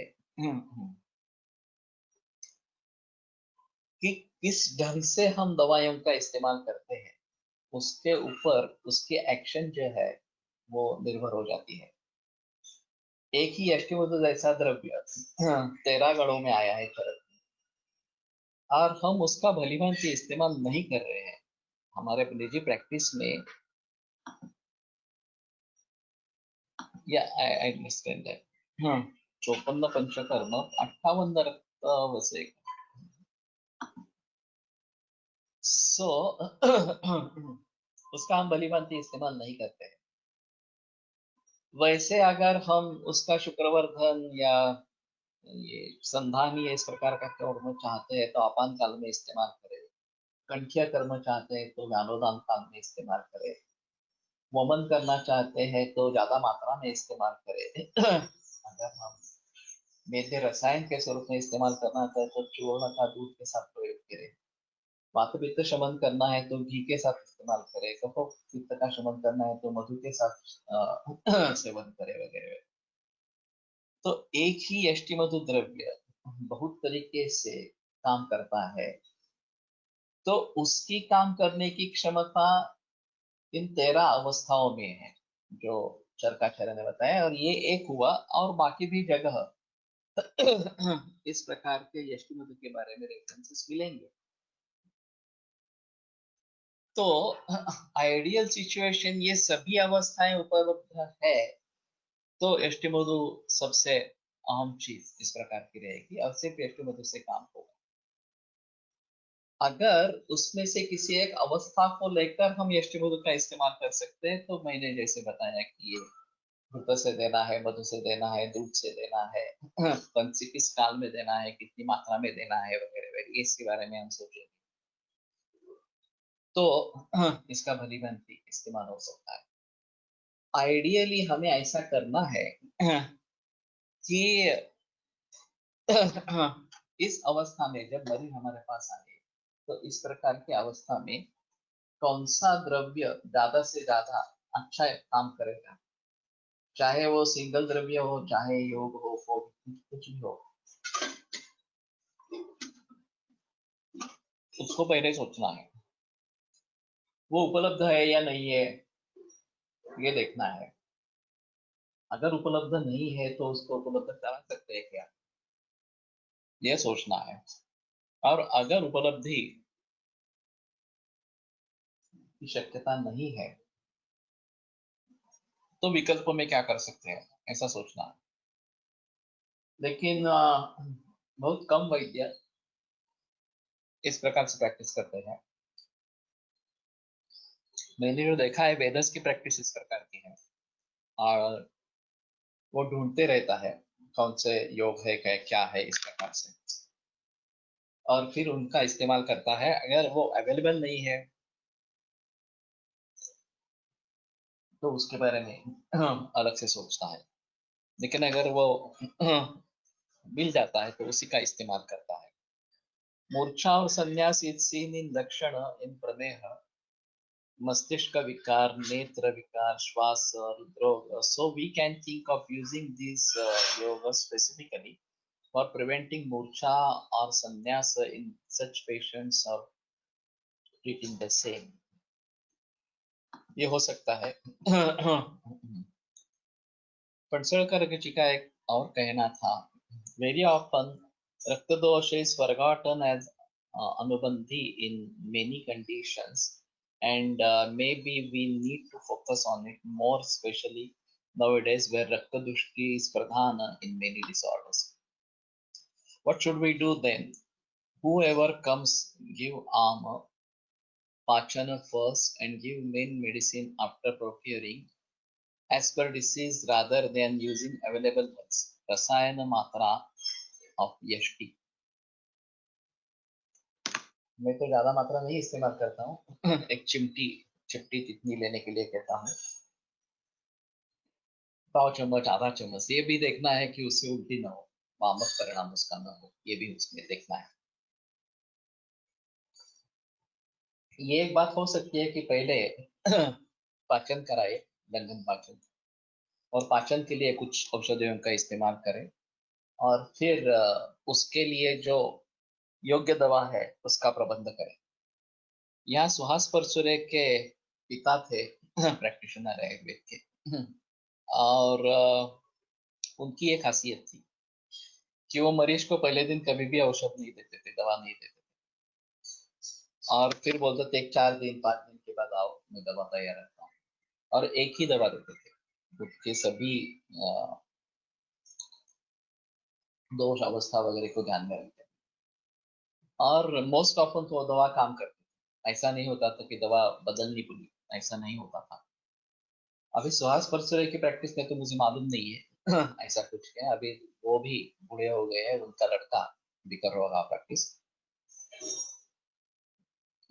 कि किस ढंग से हम दवाइयों का इस्तेमाल करते हैं उसके ऊपर उसके एक्शन जो है वो निर्भर हो जाती है। एक ही अष्टमधु जैसा द्रव्य 13 गणों में आया है चरक में, और हम उसका भलीभांति इस्तेमाल नहीं कर रहे हैं हमारे निजी प्रैक्टिस में। या आई अंडरस्टैंड दैट। 54 पंचकर्म, 58 रक्त वसे, सो उसका हम भली भांति इस्तेमाल नहीं करते हैं। वैसे अगर हम उसका शुक्रवर्धन या ये संधान या इस प्रकार का कर्म चाहते हैं तो आपान काल में इस्तेमाल करें, कंठ्य कर्म चाहते हैं तो ज्ञानोदान काल में इस्तेमाल करें, वमन करना चाहते हैं तो ज्यादा मात्रा में इस्तेमाल करें। अगर हम मेदे रसायन के स्वरूप में इस्तेमाल करना चाहते तो चूर्ण का दूध के साथ प्रयोग करें, वात पित्त शमन करना है तो घी के साथ इस्तेमाल करें, कफ पित्त का शमन करना है तो मधु के साथ सेवन करें वगैरह। तो एक ही यष्टि मधु द्रव्य बहुत तरीके से काम करता है, तो उसकी काम करने की क्षमता इन 13 अवस्थाओं में है जो चरकाचार्य ने बताया, और ये एक हुआ और बाकी भी जगह इस प्रकार के यष्टि मधु के बारे में रेफरेंसेस मिलेंगे। तो आइडियल सिचुएशन ये सभी अवस्थाएं उपलब्ध है तो यष्टि मधु सबसे अहम चीज इस प्रकार की रहेगी और सिर्फ यष्टि मधु से काम होगा। अगर उसमें से किसी एक अवस्था को लेकर हम यष्टि मधु का इस्तेमाल कर सकते हैं तो मैंने जैसे बताया कि ये घृत से देना है, मधु से देना है, दूध से देना है, पंक्ति किस काल में देना है, कितनी मात्रा में देना है वगैरह वगैरह, इसके बारे में हम सोचेंगे तो इसका भली भांति इस्तेमाल हो सकता है। आइडियली हमें ऐसा करना है कि इस अवस्था में जब मरीज हमारे पास आए तो इस प्रकार की अवस्था में कौन सा द्रव्य ज्यादा से ज्यादा अच्छा काम करेगा, चाहे वो सिंगल द्रव्य हो, चाहे योग हो, कुछ भी हो, उसको पहले सोचना है। वो उपलब्ध है या नहीं है ये देखना है। अगर उपलब्ध नहीं है तो उसको उपलब्ध करा सकते हैं क्या, ये सोचना है। और अगर उपलब्धि की शक्यता नहीं है तो विकल्पों में क्या कर सकते हैं ऐसा सोचना है। लेकिन बहुत कम वैद्य इस प्रकार से प्रैक्टिस करते हैं। मैंने जो देखा है वेदस की प्रैक्टिस इस प्रकार की है और वो ढूंढते रहता है कौन से योग है, क्या है इस प्रकार से, और फिर उनका इस्तेमाल करता है। अगर वो अवेलेबल नहीं है तो उसके बारे में अलग से सोचता है, लेकिन अगर वो मिल जाता है तो उसी का इस्तेमाल करता है। मूर्छा और संन्यास सीन इन लक्षण इन प्रमेह, मस्तिष्क विकार, नेत्र विकार, श्वास हृदरोग, so we can think of using these yoga specifically for preventing murcha or sannyas in such patients or treating the same, ये हो सकता है। पणसलकर जी का एक और कहना था, very often रक्त दोष is forgotten as अनुबंधी in many conditions, and maybe we need to focus on it more, especially nowadays where rakta dushti is pradhana in many disorders. What should we do then? Whoever comes, give armor pachana first and give main medicine after procuring as per disease rather than using available herbs. Rasayana matra of yashti. मैं तो ज्यादा मात्रा नहीं इस्तेमाल करता हूँ। एक चिमटी चिपटी जितनी लेने के लिए कहता हूँ, 100 चम्मच, आधा चम्मच, ये भी देखना है कि उससे उल्टी ना हो, वामक परिणाम उसका ना हो, ये भी उसमें देखना है। ये एक बात हो सकती है कि पहले पाचन कराए, लंघन पाचन, और पाचन के लिए कुछ औषधियों का इस्तेमाल करें, और फिर उसके लिए जो योग्य दवा है उसका प्रबंध करें। यहाँ सुहास परचुरे के पिता थे प्रैक्टिशनर है आयुर्वेद के, और उनकी एक खासियत थी कि वो मरीज को पहले दिन कभी भी औषध नहीं देते थे, दवा नहीं देते थे, और फिर बोलते थे 4 दिन 5 दिन के बाद आओ, मैं दवा तैयार रखता हूँ, और एक ही दवा देते थे उसके सभी दोष अवस्था वगैरह को ध्यान में रखते, और मोस्ट ऑफन तो वो दवा काम करती। ऐसा नहीं होता था कि दवा बदलनी पड़ी, ऐसा नहीं होता था। अभी सुहास परसुरे की प्रैक्टिस में तो मुझे मालूम नहीं है ऐसा कुछ है। अभी वो भी बूढ़े हो गए हैं, उनका लड़का भी कर रहा होगा प्रैक्टिस।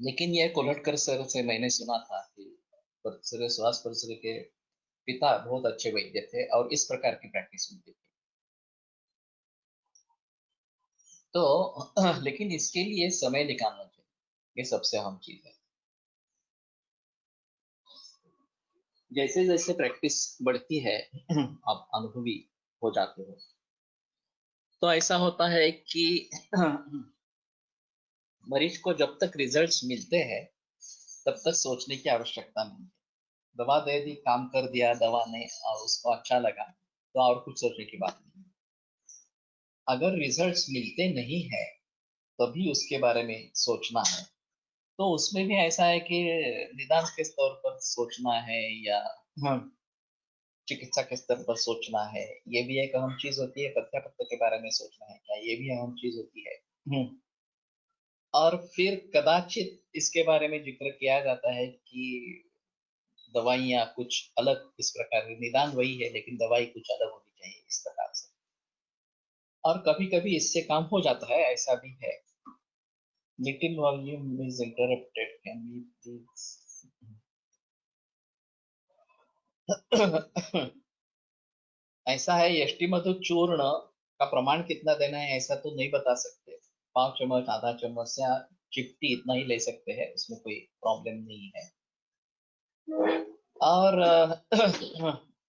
लेकिन ये कोल्हटकर सर से मैंने सुना था कि परसुरे, सुहास परसुरे के पिता बहुत अच्छे वैद्य थे और इस प्रकार की प्रैक्टिस उनकी थी। तो लेकिन इसके लिए समय निकालना चाहिए, ये सबसे अहम चीज है। जैसे जैसे प्रैक्टिस बढ़ती है आप अनुभवी हो जाते हो, तो ऐसा होता है कि मरीज को जब तक रिजल्ट्स मिलते हैं तब तक सोचने की आवश्यकता नहीं है। दवा दे दी, काम कर दिया दवा ने और उसको अच्छा लगा, तो और कुछ सोचने की बात नहीं। अगर रिजल्ट्स मिलते नहीं है तभी उसके बारे में सोचना है। तो उसमें भी ऐसा है कि निदान के स्तर पर सोचना है या चिकित्सा के स्तर पर सोचना है, ये भी एक अहम चीज होती है। पत्ता पत्ता के बारे में सोचना है क्या, ये भी अहम चीज होती है। और फिर कदाचित इसके बारे में जिक्र किया जाता है कि दवाइयाँ कुछ अलग इस प्रकार की, निदान वही है लेकिन दवाई कुछ अलग होनी चाहिए इस प्रकार से। और कभी कभी इससे काम हो जाता है, ऐसा भी है। Little volume is interrupted, can be please. ऐसा है, यष्टि मधु चूर्ण का प्रमाण कितना देना है ऐसा तो नहीं बता सकते। 5 चम्मच, आधा चम्मच या चिपटी इतना ही ले सकते हैं, उसमें कोई प्रॉब्लम नहीं है। और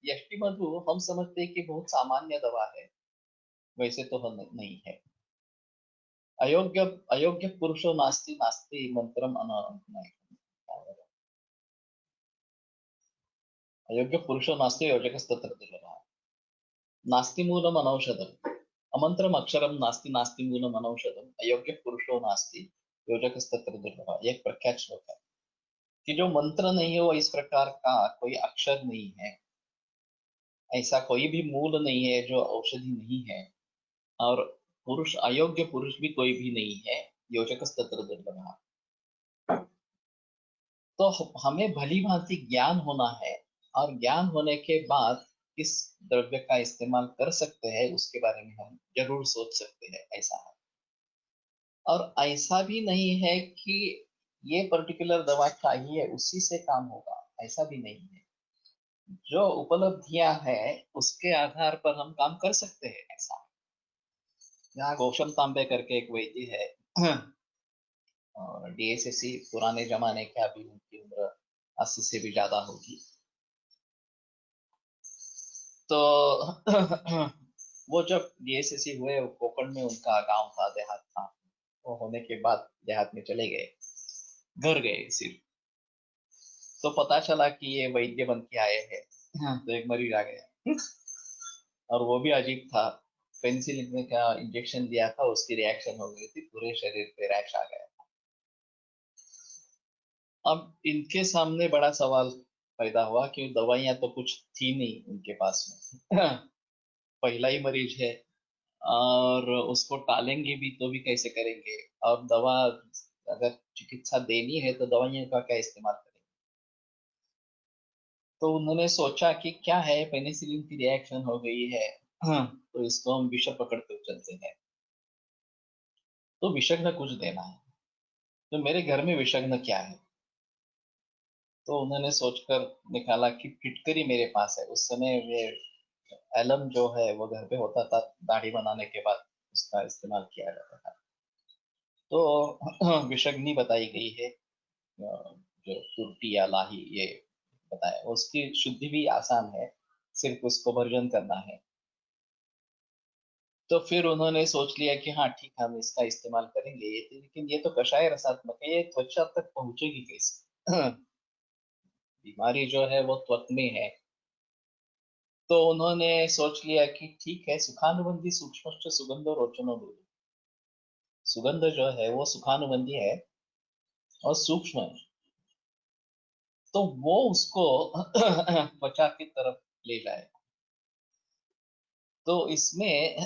यष्टि मधु हम समझते हैं कि बहुत सामान्य दवा है, वैसे तो हम नहीं है। अयोग्य अयोग्य पुरुषो नास्ति नास्ति मंत्रम नहीं। अयोग्य पुरुषो नास्ति योजकस्तत्र दुर्लभः। नास्ति मूलम अनौषधम, अमंत्रम अक्षरम नास्ति नास्ति मूलम अनौषधम, अयोग्य पुरुषो नास्ति योजकस्तत्र दुर्लभः। ये एक प्रख्यात श्लोक है कि जो मंत्र नहीं है, वो इस प्रकार का कोई अक्षर नहीं है, ऐसा कोई भी मूल नहीं है जो औषधि नहीं है, और पुरुष, अयोग्य पुरुष भी कोई भी नहीं है, योजकस्तत्र दुर्लभः। तो हमें भली भांति ज्ञान होना है, और ज्ञान होने के बाद किस द्रव्य का इस्तेमाल कर सकते हैं उसके बारे में हम जरूर सोच सकते हैं, ऐसा है। और ऐसा भी नहीं है कि ये पर्टिकुलर दवा चाहिए उसी से काम होगा, ऐसा भी नहीं है। जो उपलब्धियां है उसके आधार पर हम काम कर सकते हैं, ऐसा। यहाँ गौतम तांबे करके एक वैद्य है और डीएसएससी पुराने जमाने के, अभी उनकी उम्र 80 से भी ज्यादा होगी। तो वो जब डीएसएससी हुए, वो कोकण में उनका गांव था, देहात था। वो होने के बाद देहात में चले गए, घर गए सिर्फ। तो पता चला कि ये वैद्य बन के आए हैं। तो एक मरीज आ गया और वो भी अजीब था। पेनिसिलिन में क्या इंजेक्शन दिया था, उसकी रिएक्शन हो गई थी, पूरे शरीर पे रैश आ गया। अब इनके सामने बड़ा सवाल पैदा हुआ कि दवाइयां तो कुछ थी नहीं उनके पास में पहला ही मरीज है, और उसको टालेंगे भी तो भी कैसे करेंगे। और दवा, अगर चिकित्सा देनी है तो दवाइयों का क्या इस्तेमाल करेंगे। तो उन्होंने सोचा कि क्या है, पेनिसिलिन की रिएक्शन हो गई है, तो इसको हम विषय पकड़ कर चलते हैं। तो विषग्न कुछ देना है, तो मेरे घर में विषग्न क्या है। तो उन्होंने सोचकर निकाला कि फिटकरी मेरे पास है। उस समय वे एलम जो है वो घर पे होता था, दाढ़ी बनाने के बाद उसका इस्तेमाल किया जाता था। तो विषग्नि बताई गई है, जो तुरटी या लाही, ये बताया। उसकी शुद्धि भी आसान है, सिर्फ उसको भर्जन करना है। तो फिर उन्होंने सोच लिया कि हाँ ठीक है, हम इसका इस्तेमाल करेंगे। लेकिन ये तो कषाय रसात्मक है, ये त्वचा तक पहुंचेगी कैसे बीमारी जो है वो त्वचा में है। तो उन्होंने सोच लिया कि ठीक है, सुखानुबंधी सूक्ष्म सुगंध रोचनो दूध। सुगंध जो है वो सुखानुबंधी है और सूक्ष्म है, तो वो उसको त्वचा की तरफ ले जाए। तो इसमें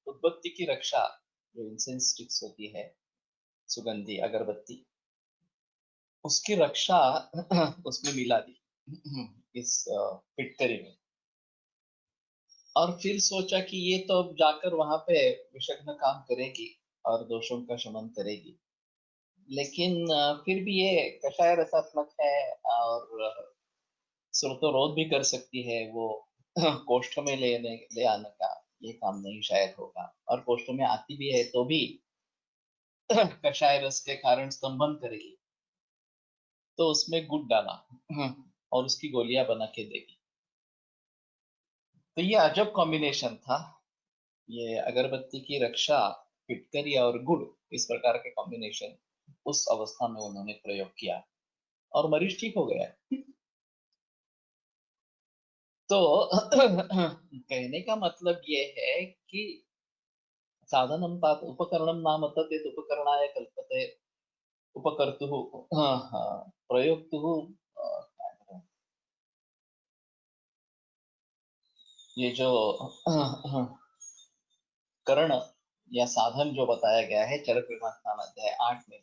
उत्पत्ति की रक्षा, जो इंसेंस स्टिक्स होती है, सुगंधी अगरबत्ती, उसकी रक्षा उसमें मिला दी इस फिटकरी में। और फिर सोचा कि ये तो अब जाकर वहां पे विषग्न काम करेगी और दोषों का शमन करेगी, लेकिन फिर भी ये कषाय रसात्मक है और श्रुतोरोध भी कर सकती है वो। कोष्ठ में ले आने का ये काम नहीं शायद होगा, और कोष्ठ में आती भी है तो भी कषाय रस के कारण स्तंभन करेगी। तो उसमें गुड़ डाला और उसकी गोलियां बना के देगी। तो ये अजब कॉम्बिनेशन था। ये अगरबत्ती की रक्षा, फिटकरी और गुड़, इस प्रकार के कॉम्बिनेशन उस अवस्था में उन्होंने प्रयोग किया और मरीज ठीक हो गया। तो कहने का मतलब ये है कि साधनं तात उपकरणं नाम तद्यत् उपकरणाय कल्पते उपकर्तुः, हाँ हाँ, प्रयोक्तुः, ये जो कर्ण या साधन जो बताया गया है चरक विभाग अध्याय 8 में,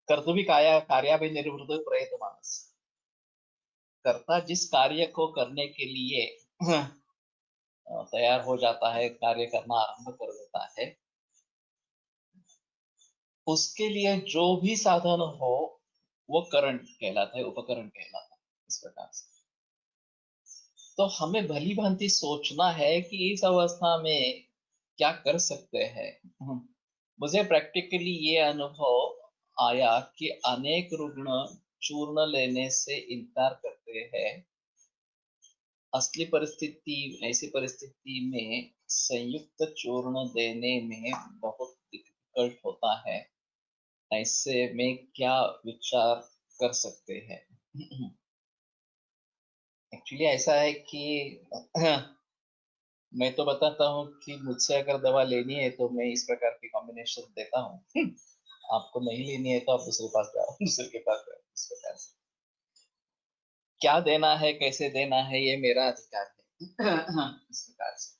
कर्तुभी काया कार्याभिनिर्वृत्तो प्रयत मानस, कर्ता जिस कार्य को करने के लिए तैयार हो जाता है, कार्य करना आरंभ कर देता है, उसके लिए जो भी साधन हो वो करण कहलाता है, उपकरण कहलाता है, इस प्रकार से। तो हमें भली भांति सोचना है कि इस अवस्था में क्या कर सकते हैं। मुझे प्रैक्टिकली ये अनुभव आया कि अनेक रुग्ण चूर्ण लेने से इनकार करते हैं। असली परिस्थिति, ऐसी परिस्थिति में संयुक्त चूर्ण देने में बहुत डिफिकल्ट होता है। ऐसे में क्या विचार कर सकते हैं? एक्चुअली ऐसा है कि मैं तो बताता हूँ कि मुझसे अगर दवा लेनी है तो मैं इस प्रकार की कॉम्बिनेशन देता हूँ। आपको नहीं लेनी है तो आप दूसरे पास जाओ, दूसरे के पास जाओ, इस प्रकार से। क्या देना है, कैसे देना है, ये मेरा अधिकार है। इस प्रकार से।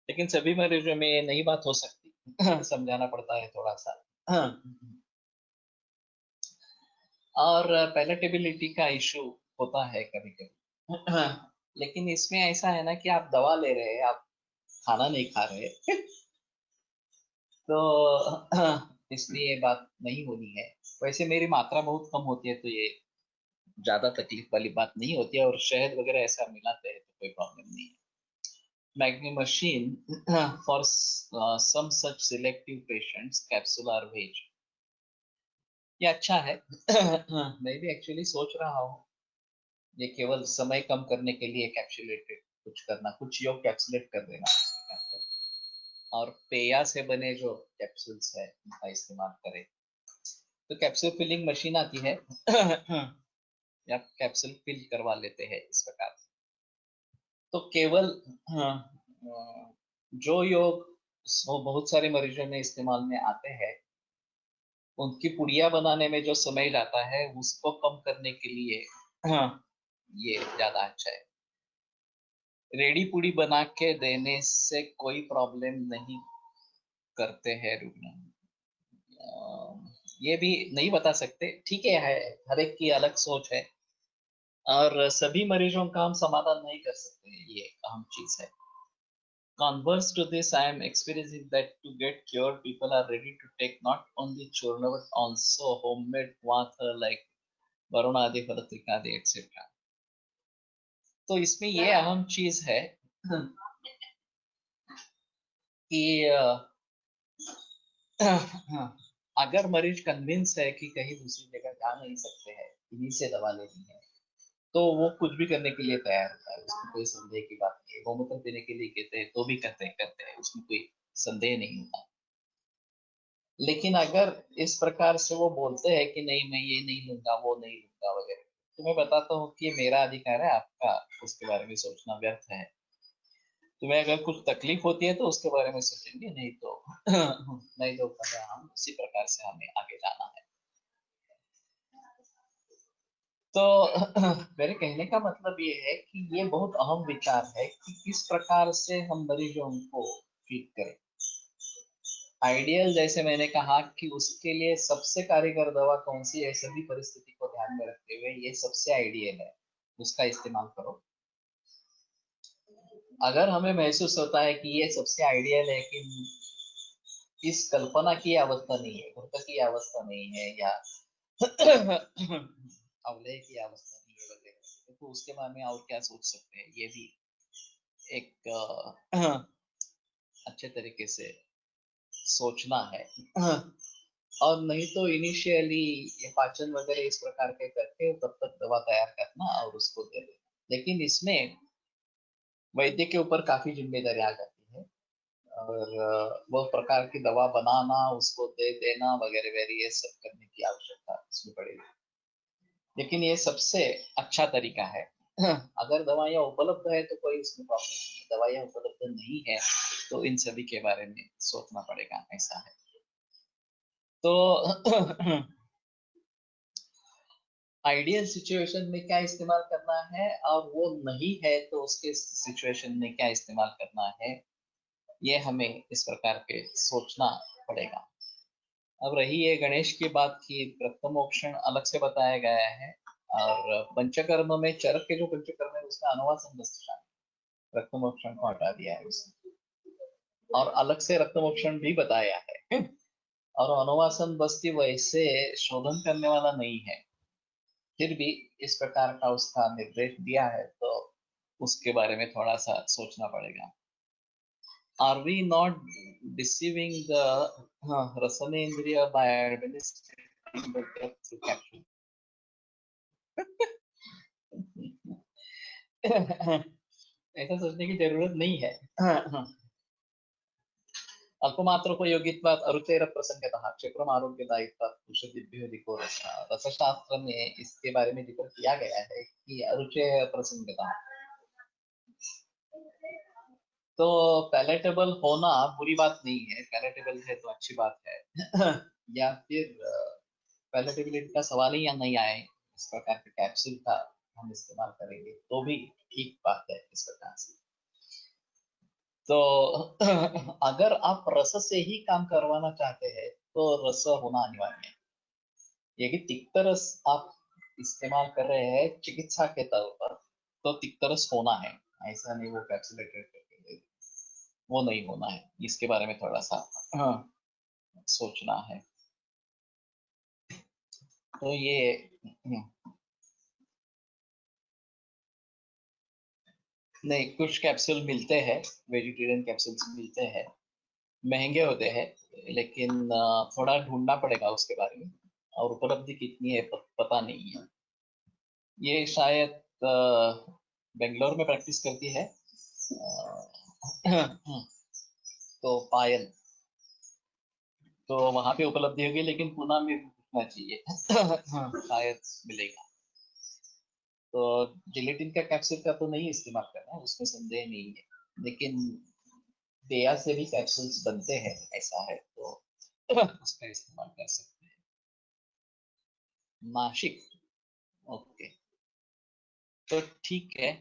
लेकिन सभी मरीजों में ये नई बात हो सकती, समझाना पड़ता है थोड़ा सा। और पैलेटेबिलिटी का इशू होता है कभी कभी। लेकिन इसमें ऐसा है ना कि आप दवा ले रहे हैं, आप खाना नहीं खा रहे, तो इसलिए ये बात नहीं होनी है। वैसे मेरी मात्रा बहुत कम होती है तो ये ज्यादा तकलीफ वाली बात नहीं होती है, और शहद वगैरह ऐसा मिलाते हैं तो कोई प्रॉब्लम नहीं है। मैग्नी machine for some such selective patients, capsular wedge, ये अच्छा है। मैं भी एक्चुअली सोच रहा हूँ ये केवल समय कम करने के लिए कैप्सुलेटेड कुछ करना, कुछ योग कैप्सुलेट कर देना, और पेया से बने जो कैप्सूल्स है उनका इस्तेमाल करें। तो कैप्सूल फिलिंग मशीन आती है, या कैप्सूल फिल करवा लेते हैं इस प्रकार से। तो केवल हाँ, जो योग बहुत सारे मरीजों में इस्तेमाल में आते हैं, उनकी पुड़िया बनाने में जो समय जाता है उसको कम करने के लिए हाँ, ये ज्यादा अच्छा है। रेडी पुड़ी बना के देने से कोई प्रॉब्लम नहीं करते हैं रुग्ण। ये भी नहीं बता सकते, ठीक है, हर एक की अलग सोच है, और सभी मरीजों का हम समाधान नहीं कर सकते, ये अहम चीज है। Converse to this, I am experiencing that to get cured, people are ready to take not only churna but also homemade water like Varunadi, Phalatrikadi, etc. तो इसमें ये अहम चीज है कि अगर मरीज कन्विंस है कि कहीं दूसरी जगह जा नहीं सकते हैं, इन्हीं से दवा लेनी है, तो वो कुछ भी करने के लिए तैयार होता है, उसमें कोई संदेह की बात नहीं है। गोमूत्र पीने के लिए कहते हैं तो भी करते हैं, उसमें कोई संदेह नहीं होता। लेकिन अगर इस प्रकार से वो बोलते हैं कि नहीं मैं ये नहीं लूंगा, वो नहीं लूंगा वगैरह, तो मैं बताता हूँ कि ये मेरा अधिकार है, आपका उसके बारे में सोचना व्यर्थ है। तुम्हें अगर कुछ तकलीफ होती है तो उसके बारे में सोचेंगे, नहीं तो नहीं तो हम उसी प्रकार से हमें आगे जाना है। तो मेरे कहने का मतलब ये है कि ये बहुत अहम विचार है कि किस प्रकार से हम मरीजों को ट्रीट करें। आइडियल जैसे मैंने कहा कि उसके लिए सबसे कारगर दवा कौन सी है, सभी परिस्थिति को ध्यान में रखते हुए ये सबसे आइडियल है, उसका इस्तेमाल करो। अगर हमें महसूस होता है कि ये सबसे आइडियल है कि इस कल्पना की अवस्था नहीं है, भूत की अवस्था नहीं है, या अवलय की अवस्था नहीं है वगैरह, तो उसके बारे में और क्या सोच सकते हैं, ये भी एक अच्छे तरीके से सोचना है। और नहीं तो इनिशियली ये पाचन वगैरह इस प्रकार के करके तब तक दवा तैयार करना और उसको दे देना, लेकिन इसमें वैद्य के ऊपर काफी जिम्मेदारी आ जाती है, और वो प्रकार की दवा बनाना, उसको दे देना वगैरह वगैरह ये सब करने की आवश्यकता इसमें पड़ेगी। लेकिन ये सबसे अच्छा तरीका है। अगर दवाइयाँ उपलब्ध है तो कोई इसमें प्रॉब्लम नहीं है, दवाइयाँ उपलब्ध नहीं है तो इन सभी के बारे में सोचना पड़ेगा, ऐसा है। तो आइडियल सिचुएशन में क्या इस्तेमाल करना है और वो नहीं है तो उसके सिचुएशन में क्या इस्तेमाल करना है, ये हमें इस प्रकार के सोचना पड़ेगा। अब रही है गणेश की बात की, रक्तमोक्षण अलग से बताया गया है, और पंचकर्म में चरक के जो पंचकर्म है उसमें अनुवासन शामिल, रक्तमोक्षण को हटा दिया है उसने, और अलग से रक्तमोक्षण भी बताया है। और अनुवासन बस्ती वैसे शोधन करने वाला नहीं है, फिर भी इस प्रकार का उसका निर्देश दिया है, तो उसके बारे में थोड़ा सा सोचना पड़ेगा। Are we not deceiving the रसनेन्द्रिय by administering the drug through capsule? ऐसा सोचने की जरूरत नहीं है। अल्पमात्रोपयोगित्वात् अरुचेरप्रसंगतः क्षिप्रम् आरोग्यदायित्वात् औषधिभ्यो रसशास्त्र में इसके बारे में जिक्र किया गया है कि अरुचेय प्रसंगतः, तो पैलेटेबल होना बुरी बात नहीं है, पैलेटेबल है तो अच्छी बात है। या फिर पैलेटेबिलिटी का सवाल ही या नहीं आए, इस प्रकार के कैप्सूल का हम इस्तेमाल करेंगे तो भी ठीक बात है इस प्रकार से। तो अगर आप रस से ही काम करवाना चाहते हैं तो रस होना अनिवार्य है। यदि तिक्त रस आप इस्तेमाल कर रहे हैं चिकित्सा के तौर पर तो तिक्त रस होना है, ऐसा नहीं वो कैप्सुलेटेड करके वो नहीं होना है, इसके बारे में थोड़ा सा सोचना है। तो ये नहीं, कुछ कैप्सूल मिलते हैं, वेजिटेरियन कैप्सूल्स मिलते हैं, महंगे होते हैं, लेकिन थोड़ा ढूंढना पड़ेगा उसके बारे में, और उपलब्धि कितनी है पता नहीं है। ये शायद बेंगलोर में प्रैक्टिस करती है, तो पायल, तो वहां पे उपलब्धि होगी, लेकिन पुणे में पूछना चाहिए। शायद मिलेगा। तो जिलेटिन का कैप्सूल का तो नहीं इस्तेमाल करना है, उसमें संदेह नहीं है, लेकिन देया से भी कैप्सूल्स बनते हैं, ऐसा है तो उसका इस्तेमाल कर सकते हैं। नासिक, ओके, तो ठीक है।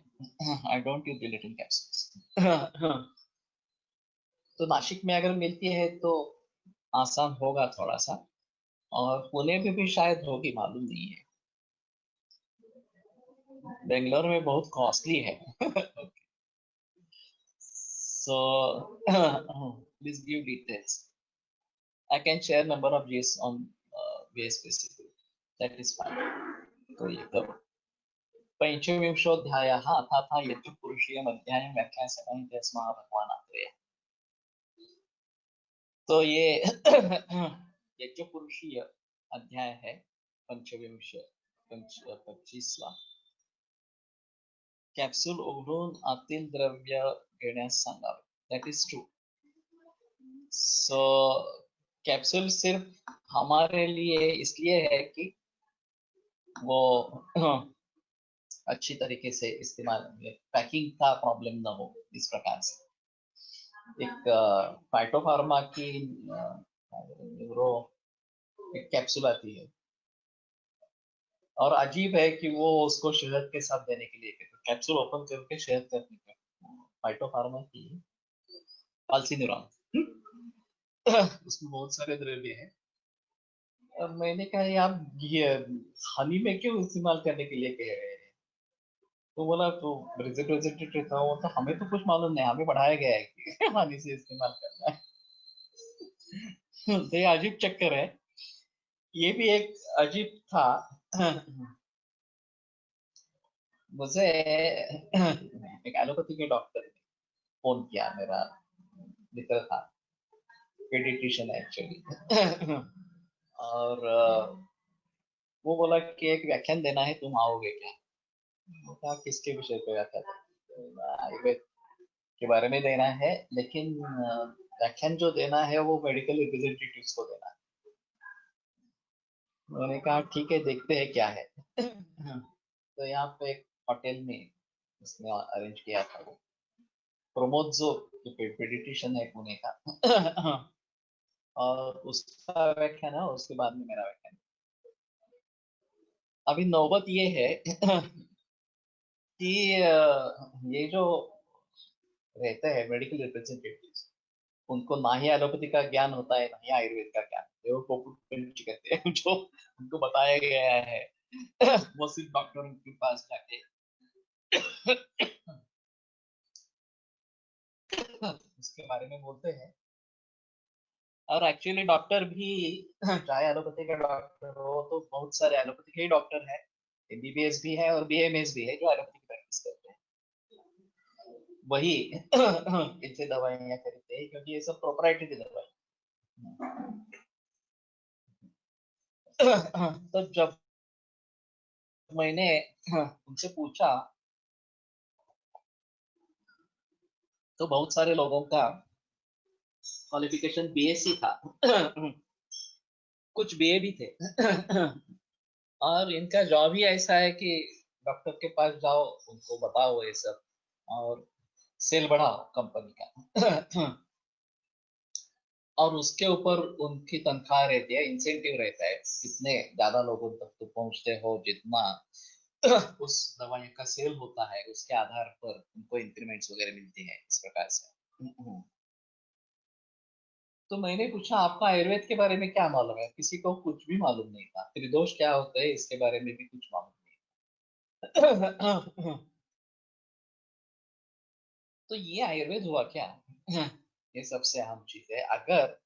I don't use gelatin capsules. तो नासिक में अगर मिलती है तो आसान होगा थोड़ा सा, और पुणे में भी शायद होगी, मालूम नहीं है। बेंगलोर में बहुत कॉस्टली है। So please give details. I can share number of Gs on base specific. That is fine. तो ये करो। पंचविंशोऽध्यायः अथाथा यज्ञपुरुषीयम् अध्यायं व्याख्यासमन्ते स्मः भगवानात्रय। तो ये यज्ञपुरुषीय अध्याय है, पंचविंश 25वां। कॅप्सूल उघडून आतील द्रव्य घेण्यास सांगावे। That is true. So capsule सिर्फ हमारे लिए इसलिए है कि वो अच्छी तरीके से इस्तेमाल, पैकिंग का प्रॉब्लम ना हो, इस प्रकार से। एक फाइटोफार्मा की न्यूरो एक कैप्सूल आती है, और अजीब है कि वो उसको शहद के साथ देने के लिए कैप्सूल ओपन करके शहद करने का, फाइटोफार्मा की पाल्सिन्यूरॉन। उसमें बहुत सारे द्रव्य हैं। और मैंने कहा यार ये हनी में क्यों इस्तेमाल करने के लिए कह रहे हैं? तो बोला तो रिप्रेजेंटेटिव था वो, तो हमें तो कुछ मालूम नहीं, हमें पढ़ाया गया है कि हनी से इस्तेमाल करना है। तो ये अजीब चक्कर है। ये भी एक अजीब था। मुझे एक एलोपैथी के डॉक्टर ने फोन किया, मेरा मित्र था, पेडिट्रिशियन है एक्चुअली। और वो बोला कि एक व्याख्यान देना है, तुम आओगे क्या? वो कहा किसके विषय पे व्याख्यान? आयुर्वेद के बारे में देना है, लेकिन व्याख्यान जो देना है वो मेडिकल रिप्रेजेंटेटिव्स को देना है। मैंने कहा ठीक है, देखते हैं क्या है। तो यहाँ पे एक होटल में उसने अरेंज किया था वो, प्रमोद जो पेडिट्रिशियन है पुणे का। और उसका व्याख्यान है, उसके बाद में मेरा व्याख्यान। अभी नौबत ये है कि ये जो रहते हैं मेडिकल रिप्रेजेंटेटिव्स, उनको ना ही एलोपैथी का ज्ञान होता है, ना ही आयुर्वेद का ज्ञान। ये वो पोपट कहते हैं जो उनको बताया गया है। वो सिर्फ डॉक्टर के पास जाके उसके बारे में बोलते हैं। और एक्चुअली डॉक्टर भी चाहे एलोपैथी का डॉक्टर हो, तो बहुत सारे एलोपैथी के ही डॉक्टर है, एमबीबीएस भी है और बीएमएस भी है, जो एलोपैथी की प्रैक्टिस करते हैं। वही इनसे दवाइयाँ खरीदते हैं, क्योंकि ये सब प्रोपराइटरी दवाई। तो जब मैंने उनसे पूछा, तो बहुत सारे लोगों का क्वालिफिकेशन बीएससी था। कुछ बीए भी थे। और इनका जॉब ही ऐसा है कि डॉक्टर के पास जाओ, उनको बताओ ये सब, और सेल बढ़ाओ कंपनी का। और उसके ऊपर उनकी तनख्वाह रहती है, इंसेंटिव रहता है, कितने ज्यादा लोगों तक तो पहुंचते हो, जितना उस दवाई का सेल होता है, उसके आधार पर उनको इंक्रीमेंट्स वगैरह मिलती है, इस प्रकार से। तो मैंने पूछा आपको आयुर्वेद के बारे में क्या मालूम है? किसी को कुछ भी मालूम नहीं था, त्रिदोष क्या होता है इसके बारे में भी कुछ मालूम नहीं। तो ये आयुर्वेद हुआ क्या? ये सबसे अहम चीज है। अगर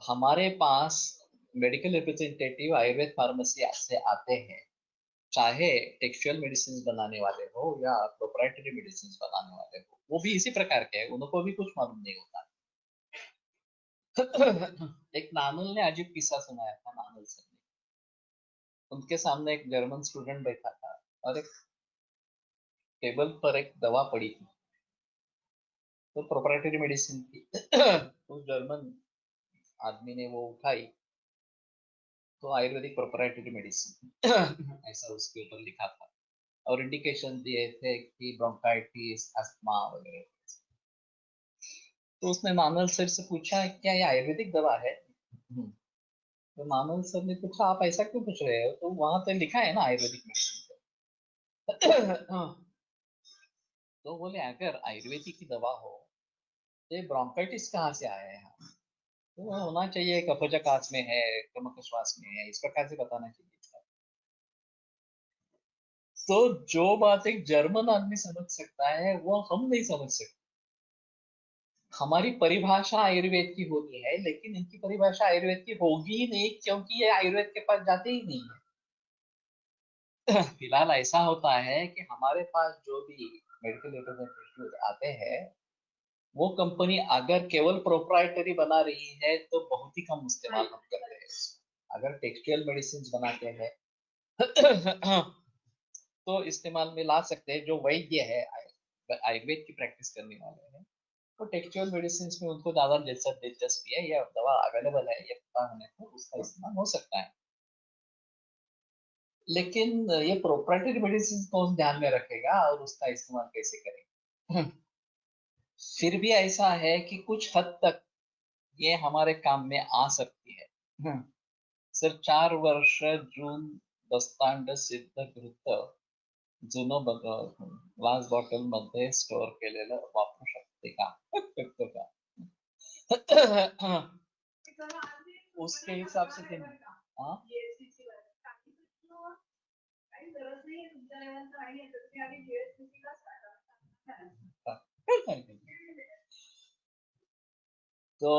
हमारे पास मेडिकल रिप्रेजेंटेटिव आयुर्वेद फार्मेसी से आते हैं, चाहे टेक्सचुअल मेडिसिन बनाने वाले हो या प्रोप्राइटरी मेडिसिन बनाने वाले हो, वो भी इसी प्रकार के हैं, उनको भी कुछ मालूम नहीं होता। एक नानुल ने अजीब किस्सा सुनाया था, नानुल सर ने। उनके सामने एक जर्मन स्टूडेंट बैठा था, और एक टेबल पर एक दवा पड़ी थी, तो प्रोप्राइटरी मेडिसिन थी। उस जर्मन आदमी ने वो उठाई, तो आयुर्वेदिक प्रोप्राइटरी मेडिसिन ऐसा उसके ऊपर लिखा था, और इंडिकेशन दिए थे कि ब्रोंकाइटिस, अस्थमा वगैरह। तो उसने मानल सर से पूछा क्या ये आयुर्वेदिक दवा है? तो मानल सर ने पूछा आप ऐसा क्यों पूछ रहे हो, तो वहां तो लिखा है ना आयुर्वेदिक मेडिसिन। तो बोले अगर आयुर्वेदिक की दवा हो, तो ये ब्रोंकाइटिस कहाँ से आया है? तो वो होना चाहिए कफजकास में है, क्रमक श्वास में है, इस प्रकार से बताना चाहिए। तो जो बात एक जर्मन आदमी समझ सकता है, वो हम नहीं समझ सकते। हमारी परिभाषा आयुर्वेद की होनी है, लेकिन इनकी परिभाषा आयुर्वेद की होगी ही नहीं, क्योंकि ये आयुर्वेद के पास जाते ही नहीं है। फिलहाल ऐसा होता है कि हमारे पास जो भी मेडिकल रिप्रेजेंटेटिव आते हैं, वो कंपनी अगर केवल प्रोप्राइटरी बना रही है, तो बहुत ही कम इस्तेमाल हम करते हैं। अगर टेक्सटाइल मेडिसिन बनाते हैं, तो इस्तेमाल में ला सकते हैं। जो वैद्य है, आयुर्वेद की प्रैक्टिस करने वाले हैं, तो टेक्सचुअल मेडिसिन में उनको ज्यादा दिलचस्पी है, या दवा अवेलेबल है ये पता होने पर उसका इस्तेमाल हो सकता है। लेकिन ये प्रोप्राइटरी मेडिसिन कौन ध्यान में रखेगा और उसका इस्तेमाल कैसे करेगा? फिर भी ऐसा है कि कुछ हद तक ये हमारे काम में आ सकती है। सर 4 वर्ष जून दस्तांड सिद्धकृत जुनं ग्लास बॉटल मध्ये स्टोअर केलेलं वापरू शकते का? शकतो का? उसके हिसाब से थे। हाँ तो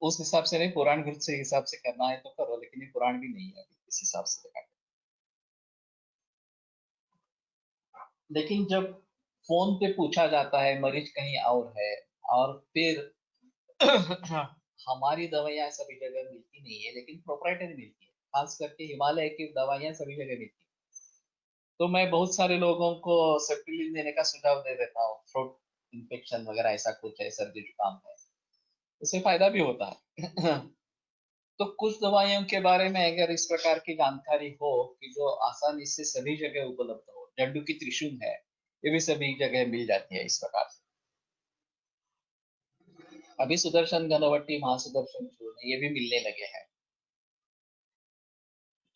उस हिसाब से नहीं, पुराण ग्रंथ से हिसाब से करना है तो करो, लेकिन ये पुराण भी नहीं है अभी इस हिसाब से देखा। लेकिन जब फोन पे पूछा जाता है मरीज कहीं और है, और फिर हमारी दवाइयाँ सभी जगह मिलती नहीं है, लेकिन प्रोप्राइटरी मिलती है, खास करके हिमालय की दवाइयाँ सभी जगह मिलती है। तो मैं बहुत सारे लोगों को सेप्टिलिन देने का सुझाव दे देता हूँ, थ्रोट इन्फेक्शन वगैरह ऐसा कुछ है, सर्दी जुकाम है, उससे फायदा भी होता है। तो कुछ दवाइयों के बारे में अगर इस प्रकार की जानकारी हो कि जो आसानी से सभी जगह उपलब्ध हो, जड्डू की त्रिशूल है, ये भी सभी जगह मिल जाती है इस प्रकार से। अभी सुदर्शन घनवटी, महासुदर्शन चूर्ण ये भी मिलने लगे हैं।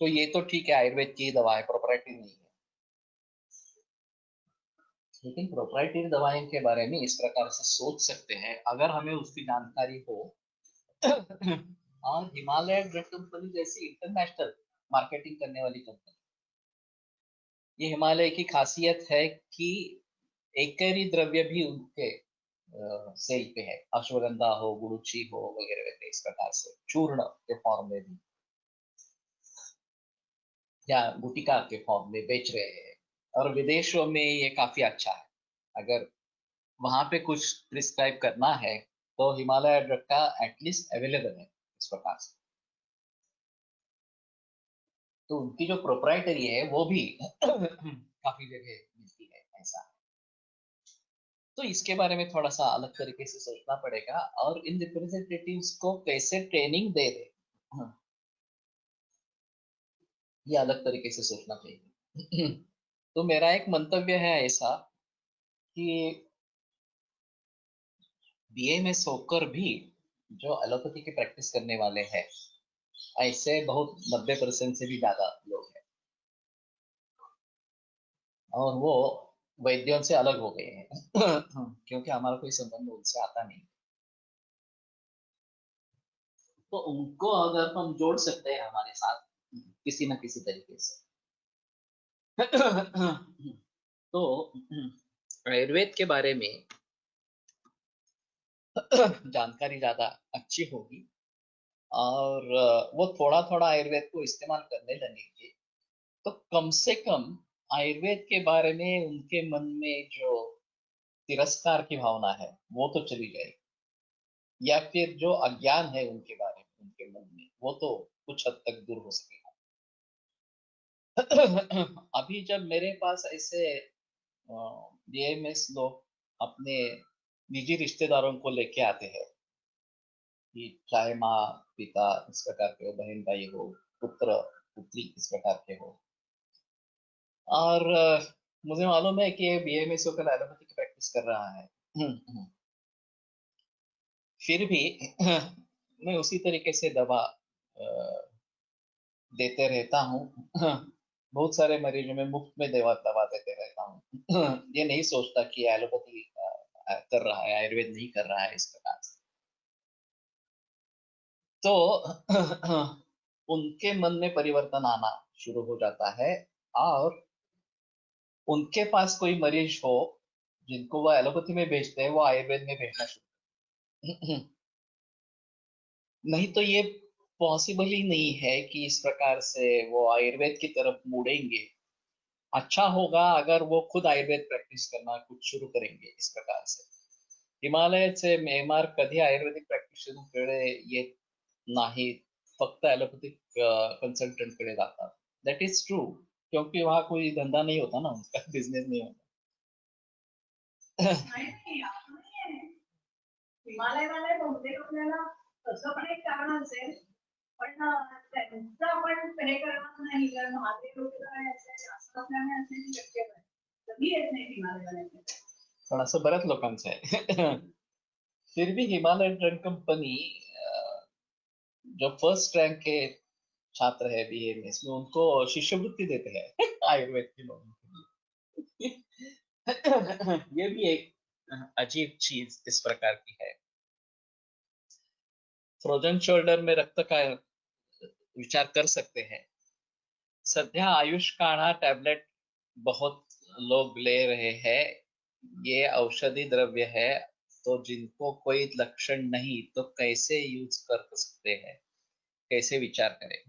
तो ये तो ठीक है, आयुर्वेद की दवा है, प्रोपराइटरी नहीं है। लेकिन प्रोपराइटरी दवाइयों के बारे में इस प्रकार से सोच सकते हैं अगर हमें उसकी जानकारी हो। और हिमालय ड्रग कंपनी जैसी इंटरनेशनल मार्केटिंग करने वाली कंपनी, ये हिमालय की खासियत है कि एकरी द्रव्य भी उनके सेल पे है, अश्वगंधा हो, गुड़ुची हो, वगैरह वगैरह, इस प्रकार से चूर्ण के फॉर्म में भी या गुटिका के फॉर्म में बेच रहे हैं। और विदेशों में ये काफी अच्छा है। अगर वहां पे कुछ प्रिस्क्राइब करना है तो हिमालय ड्रग का एटलीस्ट अवेलेबल है इस प्रकार से। तो उनकी जो प्रोप्राइटरी है वो भी काफी जगह मिलती है ऐसा। तो इसके बारे में थोड़ा सा अलग तरीके से सोचना पड़ेगा, और इन रिप्रेजेंटेटिव्स को कैसे ट्रेनिंग दे दे, ये अलग तरीके से सोचना चाहिए। तो मेरा एक मंतव्य है ऐसा कि बीएमएस होकर भी जो एलोपैथी की प्रैक्टिस करने वाले हैं, ऐसे बहुत 90% से भी ज्यादा लोग हैं, और वो वैद्यों से अलग हो गए हैं। क्योंकि हमारा कोई संबंध उनसे आता नहीं। तो उनको अगर हम जोड़ सकते हैं हमारे साथ किसी न किसी तरीके से, तो आयुर्वेद के बारे में जानकारी ज्यादा अच्छी होगी, और वो थोड़ा थोड़ा आयुर्वेद को इस्तेमाल करने लगेंगे, तो कम से कम आयुर्वेद के बारे में उनके मन में जो तिरस्कार की भावना है वो तो चली जाएगी, या फिर जो अज्ञान है उनके बारे में उनके मन में, वो तो कुछ हद तक दूर हो सकेगा। अभी जब मेरे पास ऐसे बीएमएस लोग अपने निजी रिश्तेदारों को लेके आते हैं, कि चाहे माँ पिता इस प्रकार के हो, बहन भाई हो, पुत्र पुत्री इस प्रकार के हो, और मुझे मालूम है कि ये बीएमएस होकर एलोपैथी की प्रैक्टिस कर रहा है। फिर भी मैं उसी तरीके से दवा देते रहता हूँ। बहुत सारे मरीजों में मुफ्त में दवा दवा देते रहता हूँ। ये नहीं सोचता कि एलोपैथी कर रहा है, आयुर्वेद नहीं कर रहा है इस प्रकार से। तो उनके मन में परिवर्तन आना शुरू हो जाता है, और उनके पास कोई मरीज हो जिनको वो एलोपैथी में भेजते हैं, वो आयुर्वेद में भेजना शुरू। नहीं तो ये पॉसिबल ही नहीं है कि इस प्रकार से वो आयुर्वेद की तरफ मुड़ेंगे। अच्छा होगा अगर वो खुद आयुर्वेद प्रैक्टिस करना कुछ शुरू करेंगे इस प्रकार से। हिमालयाचे मेमार कधी आयुर्वेदिक प्रॅक्टिशनकडे येत नाहीत, फक्त ॲलोपॅथिक कन्सल्टंटकडे जातात। दैट इज ट्रू, क्योंकि वहाँ कोई धंधा नहीं होता ना, उनका बिजनेस नहीं होता।
नाही नाही, असं नाहीये. हिमालयवाले बहुतेक आपल्याला तसं पण एक कारण असेल, पण त्यांचं आपण हे करणार नाही, कारण महादेव लोक काय असेल जास्त असल्याने असण्याची शक्यता आहे. कधी येत नाही हिमालयवाल्यांकडे.
पण असं बऱ्याच लोकांचं आहे। फिर भी हिमालय ड्रग कंपनी जो फर्स्ट रैंक के छात्र है बीएमएस में, उनको शिष्यवृत्ति देते हैं आयुर्वेद के लोगों के लिए। ये भी एक अजीब चीज इस प्रकार की है। फ्रोजन शोल्डर में रक्त का विचार कर सकते हैं। सध्या आयुष काढ़ा टैबलेट बहुत लोग ले रहे हैं। ये औषधि द्रव्य है, तो जिनको कोई लक्षण नहीं तो कैसे यूज कर सकते हैं, कैसे विचार करें।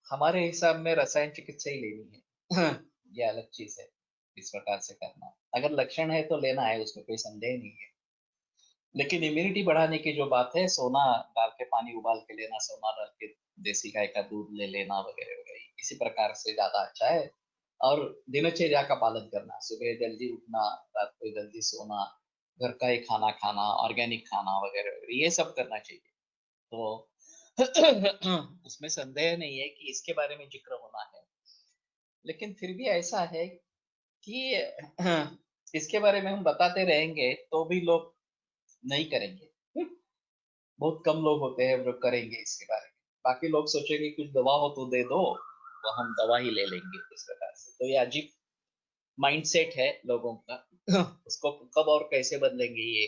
हमारे हिसाब में रसायन चिकित्सा ही लेनी है। ये अलग चीज है, इस प्रकार से करना। अगर लक्षण है तो लेना है, उसमें कोई संदेह नहीं है। लेकिन इम्यूनिटी बढ़ाने की जो बात है, सोना डाल के पानी उबाल के लेना, सोना डाल के देसी गाय का दूध ले लेना वगैरह वगैरह, इसी प्रकार से ज्यादा अच्छा है। और दिनचर्या का पालन करना, सुबह जल्दी उठना, रात को जल्दी सोना, घर का ही खाना खाना, ऑर्गेनिक खाना वगैरह वगैरह, ये सब करना चाहिए। तो उसमें संदेह नहीं है कि इसके बारे में जिक्र होना है। लेकिन फिर भी ऐसा है कि इसके बारे में हम बताते रहेंगे तो भी लोग नहीं करेंगे। बहुत कम लोग होते हैं जो करेंगे इसके बारे में। बाकी लोग सोचेंगे कुछ दवा हो तो दे दो, तो हम दवा ही ले लेंगे इस प्रकार से। तो ये अजीब माइंडसेट है लोगों का। उसको कब और कैसे बदलेंगे ये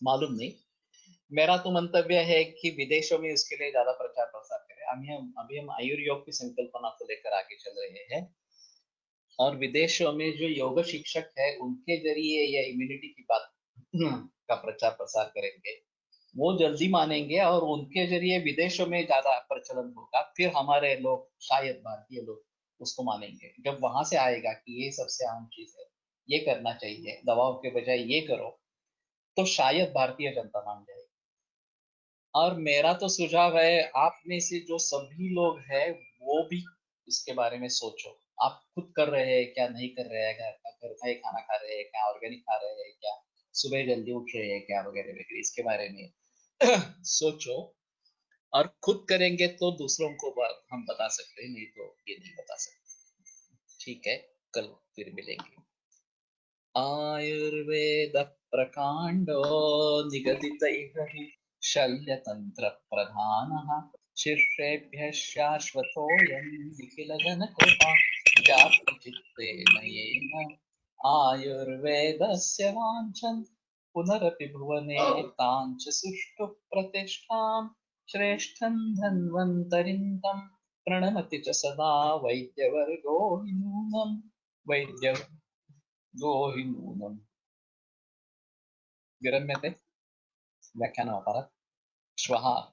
मालूम नहीं। मेरा तो मंतव्य है कि विदेशों में इसके लिए ज्यादा प्रचार प्रसार करें। अभी हम आयुर्योग की संकल्पना को लेकर आगे चल रहे हैं, और विदेशों में जो योग शिक्षक है उनके जरिए ये इम्यूनिटी की बात का प्रचार प्रसार करेंगे, वो जल्दी मानेंगे और उनके जरिए विदेशों में ज्यादा प्रचलन होगा। फिर हमारे लोग, शायद भारतीय लोग, उसको मानेंगे। जब वहां से आएगा कि ये सबसे आम चीज है, ये करना चाहिए, दवाओं के बजाय ये करो, तो शायद भारतीय जनता मान जाएगी। और मेरा तो सुझाव है, आप में से जो सभी लोग हैं वो भी इसके बारे में सोचो। आप खुद कर रहे हैं क्या, नहीं कर रहे हैं, घर का ही खाना खा रहे हैं क्या, ऑर्गेनिक खा रहे हैं क्या, सुबह जल्दी उठ रहे हैं क्या वगैरह वगैरह, इसके बारे में सोचो। और खुद करेंगे तो दूसरों को हम बता सकते हैं, नहीं तो ये नहीं बता सकते। ठीक है, कल फिर मिलेंगे। आयुर्वेद प्रकांडो निगदितैः शल्यतंत्र प्रधानः शिष्येभ्यः शाश्वतोऽयं निखिलजनकृपा व्याप्तचित्तेन येन आयुर्वेदस्य वाञ्छन् पुनरपि भुवने ताञ्च सुष्ठुः प्रतिष्ठां श्रेष्ठं धन्वन्तरिं तं प्रणमति च सदा वैद्यवर्गो हि नूनं वैद्य हि नूनं। विरम्यते व्याख्यानमपरत्। श्वः